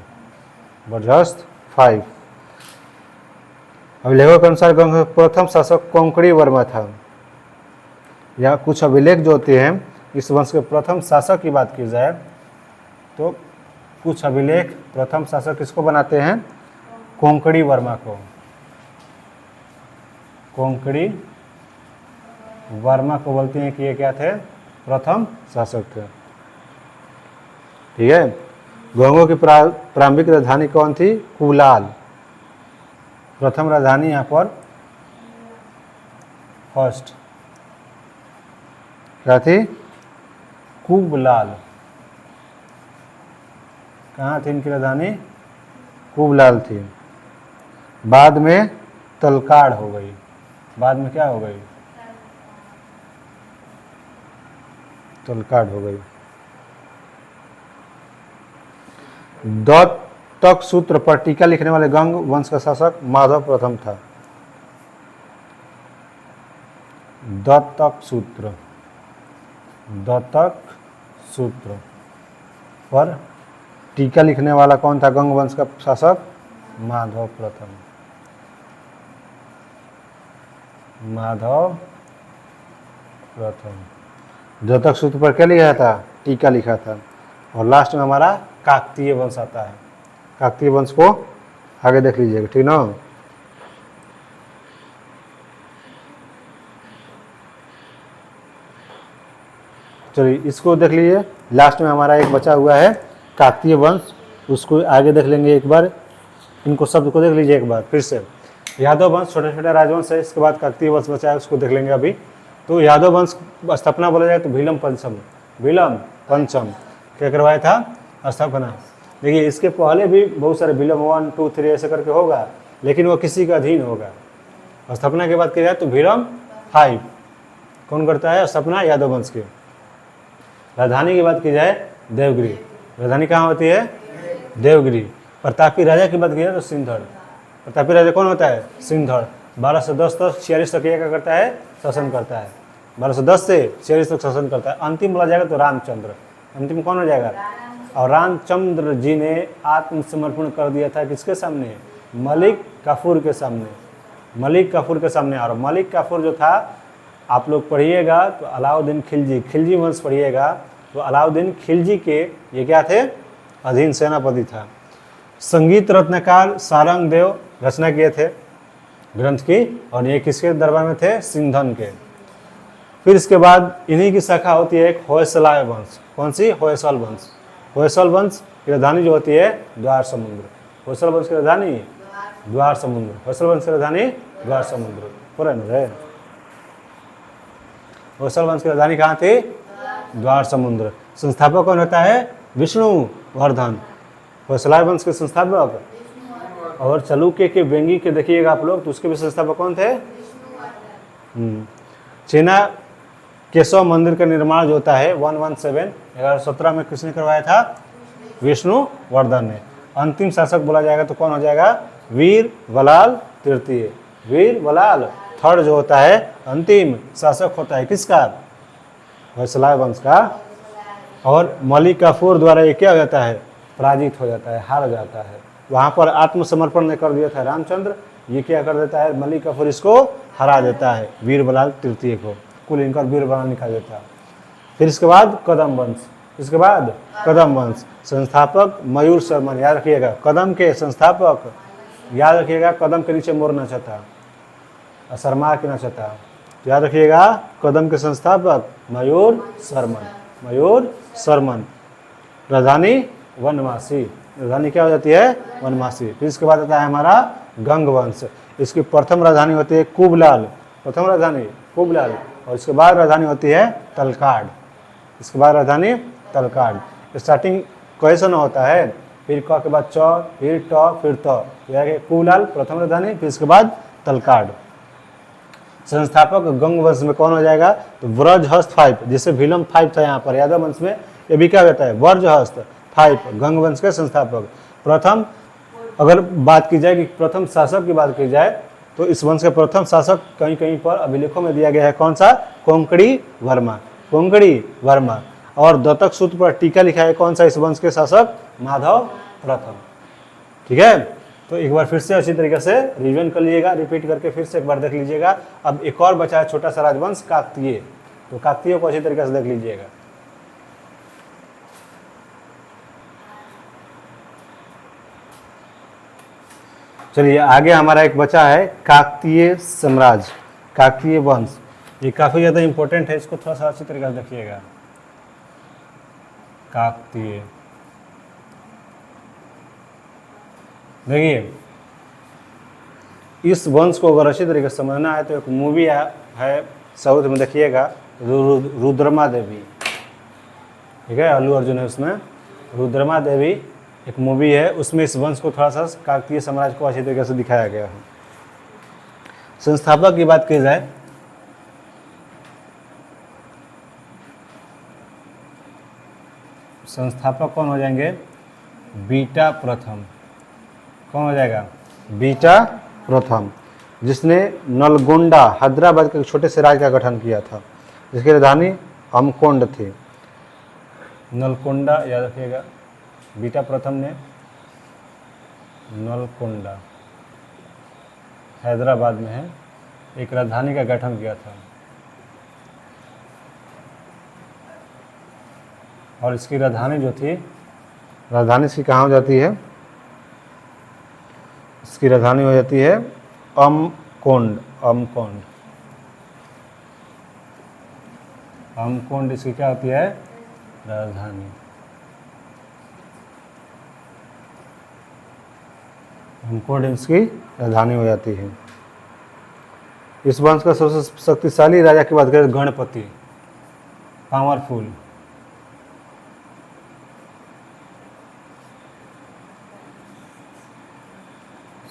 बर्जहस्त 5। अब लेखक के अनुसार गंग प्रथम शासक कोंकणी वर्मा था। या कुछ अभिलेख जो होते हैं इस वंश के प्रथम शासक की बात की जाए तो कुछ अभिलेख प्रथम शासक किसको बनाते हैं? कोंकणी वर्मा को। कोंकणी वर्मा को बोलते हैं कि ये क्या थे? प्रथम शासक थे। ठीक है। गंगों की प्रारंभिक राजधानी कौन थी? कुलाल। प्रथम राजधानी यहाँ पर फर्स्ट क्या थी? कुबलाल। कहाँ थी इनकी राजधानी? कुबलाल थी। बाद में तलकाड़ हो गई। बाद में क्या हो गई? तलकाड़ हो गई। दत्तक सूत्र पर टीका लिखने वाले गंग वंश का शासक माधव प्रथम था। दत्तक सूत्र। दत्तक सूत्र पर टीका लिखने वाला कौन था गंग वंश का शासक? माधव प्रथम। माधव प्रथम। दत्तक सूत्र पर क्या लिखा था? टीका लिखा था। और लास्ट में हमारा काकतीय वंश आता है। काकतीय वंश को आगे देख लीजिएगा, ठीक ना। चलिए इसको देख लीजिए। लास्ट में हमारा एक बचा हुआ है काकतीय वंश, उसको आगे देख लेंगे एक बार। इनको शब्द को देख लीजिए एक बार फिर से। यादव वंश छोटा छोटा राजवंश है, इसके बाद काकतीय वंश बचा है, उसको देख लेंगे अभी। तो यादव वंश स्थापना बोला जाए तो भीलम पंचम। भीलम पंचम क्या करवाया था? स्थापना। देखिए इसके पहले भी बहुत सारे भीलम 1 2 3 ऐसे करके होगा, लेकिन वो किसी का अधीन होगा। स्थापना की बात की जाए तो भीलम 5 कौन करता है स्थापना? यादव वंश की। राजधानी की बात की जाए देवगिरी। राजधानी कहाँ होती है? देवगिरी। प्रतापी राजा की बात की जाए तो सिंधड़। प्रतापी राजा कौन होता है? सिंधड़। 1210 तक 46 तक क्या करता है? शासन करता है। 1210 से 46 तक शासन करता है। अंतिम बोला जाएगा तो रामचंद्र। अंतिम कौन हो जाएगा? और रामचंद्र जी ने आत्मसमर्पण कर दिया था किसके सामने? मलिक काफूर के सामने। मलिक काफूर के सामने। और मलिक काफूर जो था, आप लोग पढ़िएगा तो अलाउद्दीन खिलजी, खिलजी वंश पढ़िएगा तो अलाउद्दीन खिलजी के ये क्या थे? अधीन सेनापति था। संगीत रत्नकार सारंग देव रचना किए थे ग्रंथ की, और ये किसके दरबार में थे? सिंधन के। फिर इसके बाद इन्हीं की शाखा होती है एक होयसला वंश। कौन सी? होयसल वंश। होयसल वंश की राजधानी जो होती है द्वार समुद्र। होयसल वंश की राजधानी द्वार समुद्र। होयसल वंश की राजधानी द्वार समुद्र। पूरा है। होयसल वंश की राजधानी कहाँ थी? द्वार समुद्र। संस्थापक कौन होता है? विष्णुवर्धन। होयसला वंश के संस्थापक। और चालुक्य के वेंगी के देखिएगा आप लोग तो उसके भी संस्थापक कौन थे? चेना केशव मंदिर का निर्माण जो होता है 117 1117 में किसने करवाया था? विष्णुवर्धन ने। अंतिम शासक बोला जाएगा तो कौन हो जाएगा? वीर बलाल तृतीय। वीर बलाल थर्ड जो होता है अंतिम शासक होता है किसका? होयसला वंश का। और मलिक काफूर द्वारा ये क्या हो जाता है? पराजित हो जाता है, हार जाता है। वहाँ पर आत्मसमर्पण ने कर दिया था रामचंद्र, ये क्या कर देता है? मलिक काफूर इसको हरा देता है वीर बलाल तृतीय को। कुल इनका वीर बलाल लिखा देता है। फिर इसके बाद कदम वंश। इसके बाद कदम वंश। संस्थापक मयूर शर्मन, याद रखिएगा। कदम के संस्थापक याद रखिएगा, कदम के नीचे मोर नचा था। शर्मा की नक्षत्र। तो याद रखिएगा, कदम के संस्थापक मयूर शर्मन, मयूर शर्मन। राजधानी वनवासी, राजधानी क्या हो जाती है? वनवासी। फिर इसके बाद आता है हमारा गंग वंश। इसकी प्रथम राजधानी होती है कुबलाल, प्रथम राजधानी कुबलाल, और इसके बाद राजधानी होती है तलकाड, इसके बाद राजधानी तलकाड। स्टार्टिंग कैसे न होता है, फिर क के बाद च, फिर ट, फिर त, यानी कुबलाल प्रथम राजधानी, फिर इसके बाद तलकाड। संस्थापक गंग वंश में कौन हो जाएगा? तो व्रजहस्त फाइव, जैसे भीलम फाइव था यहाँ पर यादव वंश में, ये भी क्या होता है? व्रजहस्त फाइव, गंग वंश के संस्थापक। प्रथम अगर बात की जाए कि प्रथम शासक की बात की जाए, तो इस वंश के प्रथम शासक कहीं कहीं पर अभिलेखों में दिया गया है, कौन सा? कोंकणी वर्मा, कोंकणी वर्मा। और दत्तक सूत्र पर टीका लिखा है, कौन सा इस वंश के शासक? माधव प्रथम। ठीक है, तो एक बार फिर से अच्छी तरीके से रिवीजन कर लीजिएगा, रिपीट करके फिर से एक बार देख लीजिएगा। अब एक और बचा है छोटा सा राजवंश काकतीय, तो काकतीय को अच्छी तरीके से देख लीजिएगा। चलिए आगे हमारा एक बचा है काकतीय साम्राज्य, काकतीय वंश। ये काफी ज्यादा इंपॉर्टेंट है, इसको थोड़ा सा अच्छी तरीके से देखिएगा। काकतीय, देखिए इस वंश को अगर अच्छी तरीके से समझना है तो एक मूवी है साउथ में, देखिएगा, रुद्रमा देवी। ठीक है, अल्लू अर्जुन है उसमें, रुद्रमा देवी एक मूवी है, उसमें इस वंश को थोड़ा सा काकतीय साम्राज्य को अच्छी तरीके से दिखाया गया है। संस्थापक की बात की जाए, संस्थापक कौन हो जाएंगे? बीटा प्रथम। कौन हो जाएगा? बीटा प्रथम, जिसने नलगोंडा हैदराबाद के छोटे से राज्य का गठन किया था, जिसकी राजधानी अमकोंड थी। नलकोंडा याद रखिएगा, बीटा प्रथम ने नलकोंडा हैदराबाद में है, एक राजधानी का गठन किया था, और इसकी राजधानी जो थी, राजधानी इसकी कहाँ हो जाती है? इसकी राजधानी हो जाती है अमकोंड, अमकोंड, अमकोंड इसकी क्या होती है? राजधानी। अमकोंड इसकी राजधानी हो जाती है। इस वंश का सबसे शक्तिशाली राजा की बात करें, गणपति, पावरफुल।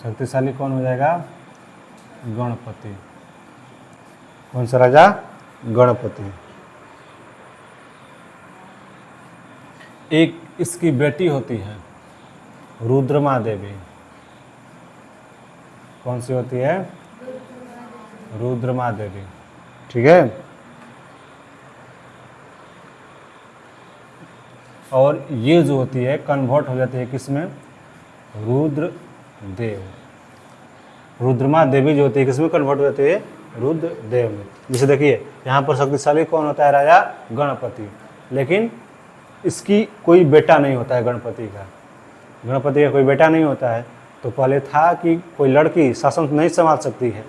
शक्तिशाली कौन हो जाएगा? गणपति। कौन सा राजा? गणपति। एक इसकी बेटी होती है रुद्रमा देवी। कौन सी होती है? रुद्रमा देवी। ठीक है, और ये जो होती है कन्वर्ट हो जाती है किसमें? रुद्रदेव। रुद्रमा देवी जो होती है किसमें कन्वर्ट हो जाती है? रुद्रदेव में। जैसे देखिए यहाँ पर शक्तिशाली कौन होता है? राजा गणपति, लेकिन इसकी कोई बेटा नहीं होता है गणपति का, गणपति का कोई बेटा नहीं होता है। तो पहले था कि कोई लड़की शासन नहीं संभाल सकती है,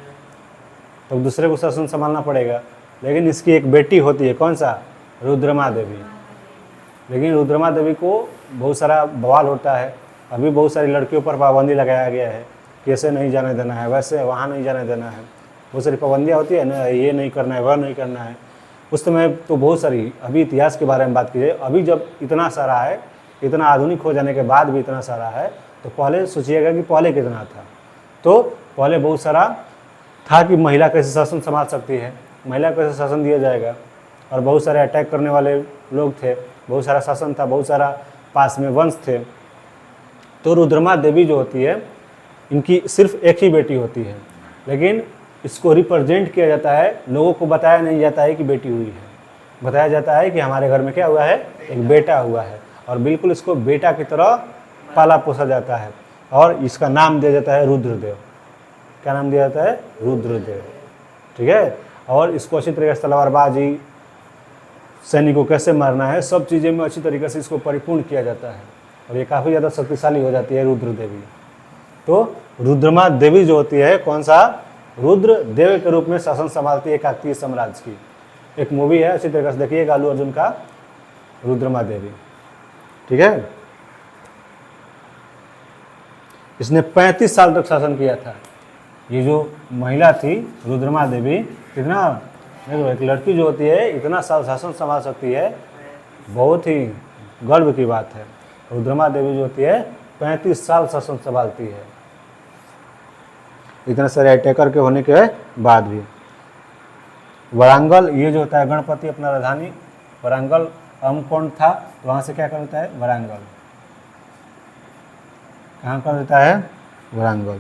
तो दूसरे को शासन संभालना पड़ेगा, लेकिन इसकी एक बेटी होती है, कौन सा? रुद्रमा देवी। लेकिन रुद्रमा देवी को बहुत सारा बवाल होता है, अभी बहुत सारी लड़कियों पर पाबंदी लगाया गया है, कैसे नहीं जाने देना है, वैसे वहाँ नहीं जाने देना है, बहुत सारी पाबंदियाँ होती है ना, ये नहीं करना है, वह नहीं करना है। उस समय तो बहुत सारी, अभी इतिहास के बारे में बात कीजिए, अभी जब इतना सारा है, इतना आधुनिक हो जाने के बाद भी इतना सारा है, तो पहले सोचिएगा कि पहले कितना था। तो पहले बहुत सारा था कि महिला कैसे शासन संभाल सकती है, महिला कैसे शासन दिया जाएगा, और बहुत सारे अटैक करने वाले लोग थे, बहुत सारा शासन था, बहुत सारा पास में वंश थे। तो रुद्रमा देवी जो होती है, इनकी सिर्फ एक ही बेटी होती है, लेकिन इसको रिप्रेजेंट किया जाता है, लोगों को बताया नहीं जाता है कि बेटी हुई है, बताया जाता है कि हमारे घर में क्या हुआ है? एक बेटा हुआ है, और बिल्कुल इसको बेटा की तरह पाला पोसा जाता है, और इसका नाम दिया जाता है रुद्रदेव। क्या नाम दिया जाता है? रुद्रदेव। ठीक है, और इसको अच्छी तरीके से तलवारबाजी, सैनिक को कैसे मारना है, सब चीज़ें में अच्छी तरीके से इसको परिपूर्ण किया जाता है, और ये काफ़ी ज़्यादा शक्तिशाली हो जाती है रुद्र देवी। तो रुद्रमा देवी जो होती है, कौन सा? रुद्र देव के रूप में शासन संभालती है काकतीय साम्राज्य की। एक मूवी है, इसी तरीके से देखिएगा, अल्लू अर्जुन का रुद्रमा देवी। ठीक है, इसने 35 साल तक शासन किया था। ये जो महिला थी रुद्रमा देवी, कितना, देखो एक लड़की जो होती है इतना साल शासन संभाल सकती है, बहुत ही गर्व की बात है। रुद्रमा देवी जो होती है 35 साल शासन संभालती है, इतने सारे अटैकर के होने के बाद भी। वरांगल, ये जो होता है गणपति अपना राजधानी वरांगल अमकोंड था, तो वहाँ से क्या कर देता है वरांगल, कहाँ कर देता है वरांगल।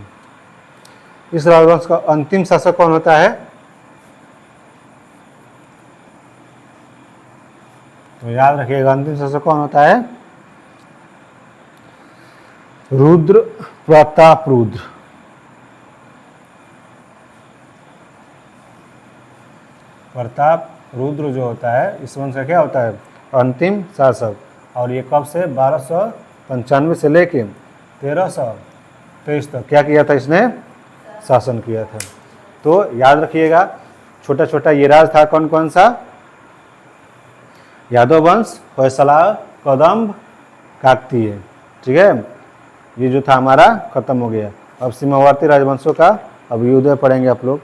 इस राजवंश का अंतिम शासक कौन होता है, तो याद रखिएगा अंतिम शासक कौन होता है, रुद्र प्रताप रुद्र। प्रताप रुद्र जो होता है इस वंश का क्या होता है अंतिम शासक। और ये कब से 1295 से लेके 1323 तक क्या किया था, इसने शासन किया था। तो याद रखिएगा छोटा छोटा ये राज था कौन कौन सा, यादव वंश, होयसला, कदम्ब, काकतीय। ठीक है, ये जो था हमारा खत्म हो गया। अब सीमावर्ती राजवंशों का अब युद्ध पढ़ेंगे आप लोग,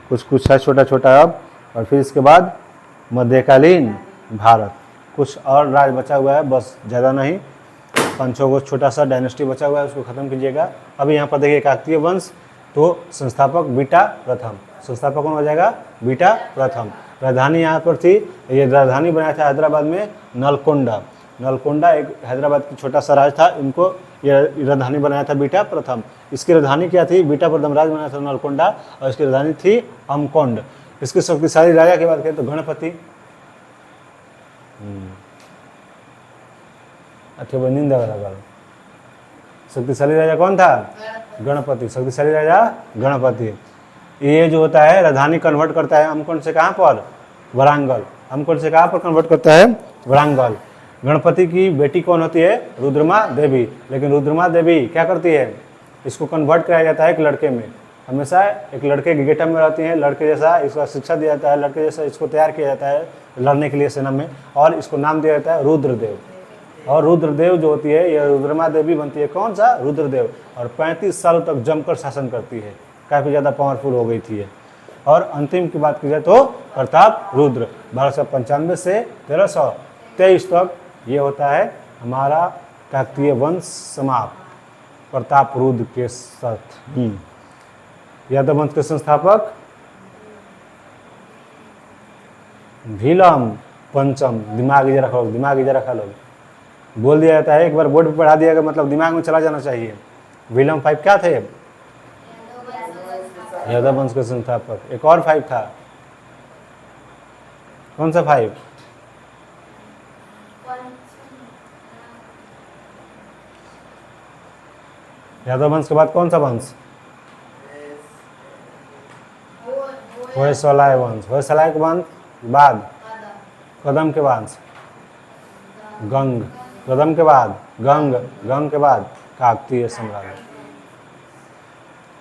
कुछ कुछ है छोटा छोटा अब, और फिर इसके बाद मध्यकालीन भारत, कुछ और राज बचा हुआ है बस, ज़्यादा नहीं, 5-6 को छोटा सा डायनेस्टी बचा हुआ है, उसको ख़त्म कीजिएगा। अभी यहाँ पर देखिए काकतीय वंश, तो संस्थापक बीटा प्रथम, संस्थापक कौन हो जाएगा बीटा प्रथम। राजधानी यहाँ पर थी, ये राजधानी बनाया था हैदराबाद में नलकोंडा। नलकोंडा एक हैदराबाद की छोटा सा राज था, इनको ये राजधानी बनाया था बीटा प्रथम। इसकी राजधानी क्या थी, बीटा प्रथम राज बनाया था नलकोंडा, और इसकी राजधानी थी अमकोंड। इसके शक्तिशाली राजा की बात करें तो गणपति, अच्छा वो नींद लगा, शक्तिशाली राजा कौन था गणपति, शक्तिशाली राजा गणपति। ये जो होता है राजधानी कन्वर्ट करता है अमकोंड से कहाँ पर वरांगल, अमकोंड से कहाँ पर कन्वर्ट करता है वरांगल। गणपति की बेटी कौन होती है रुद्रमा देवी, लेकिन रुद्रमा देवी क्या करती है, इसको कन्वर्ट कराया जाता है एक लड़के में, हमेशा एक लड़के के गेटअप में रहती हैं, लड़के जैसा इसका शिक्षा दिया जाता है, लड़के जैसा इसको तैयार किया जाता है लड़ने के लिए सेना में, और इसको नाम दिया जाता है रुद्रदेव। और रुद्रदेव जो होती है ये रुद्रमा देवी बनती है कौन सा रुद्रदेव, और 35 सालों तक जमकर शासन करती है, काफ़ी ज़्यादा पावरफुल हो गई थी ये। और अंतिम की बात की जाए तो प्रताप रुद्र 1295 से 1323 तक ये होता है हमारा काकतीय वंश समाप्त प्रताप रुद्र के साथ। यादव वंश के संस्थापक भीलम पंचम, दिमाग इधर रखो, दिमाग इधर रखा लोग, बोल दिया जाता है एक बार बोर्ड पे पढ़ा दिया गया, मतलब दिमाग में चला जाना चाहिए। भीलम 5 क्या थे, यादव वंश के संस्थापक। एक और 5 था, कौन सा 5, यादव वंश के बाद कौन सा वंश, होयसला वंश, होयसला के बाद कदम के वंश, गंग, कदम के बाद गंग, गंग के बाद काकतीय साम्राज्य।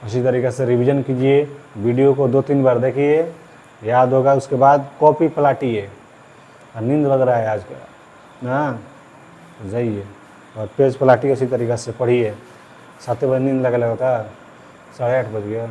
उसी तरीके से रिवीजन कीजिए, वीडियो को 2-3 बार देखिए, याद होगा, उसके बाद कॉपी पलटिए। और नींद लग रहा है आज का ना, तो जाइए और पेज पलटिए, उसी तरीके से पढ़िए। 7 बजे नींद लगे लगा था, 8:30 बज गया।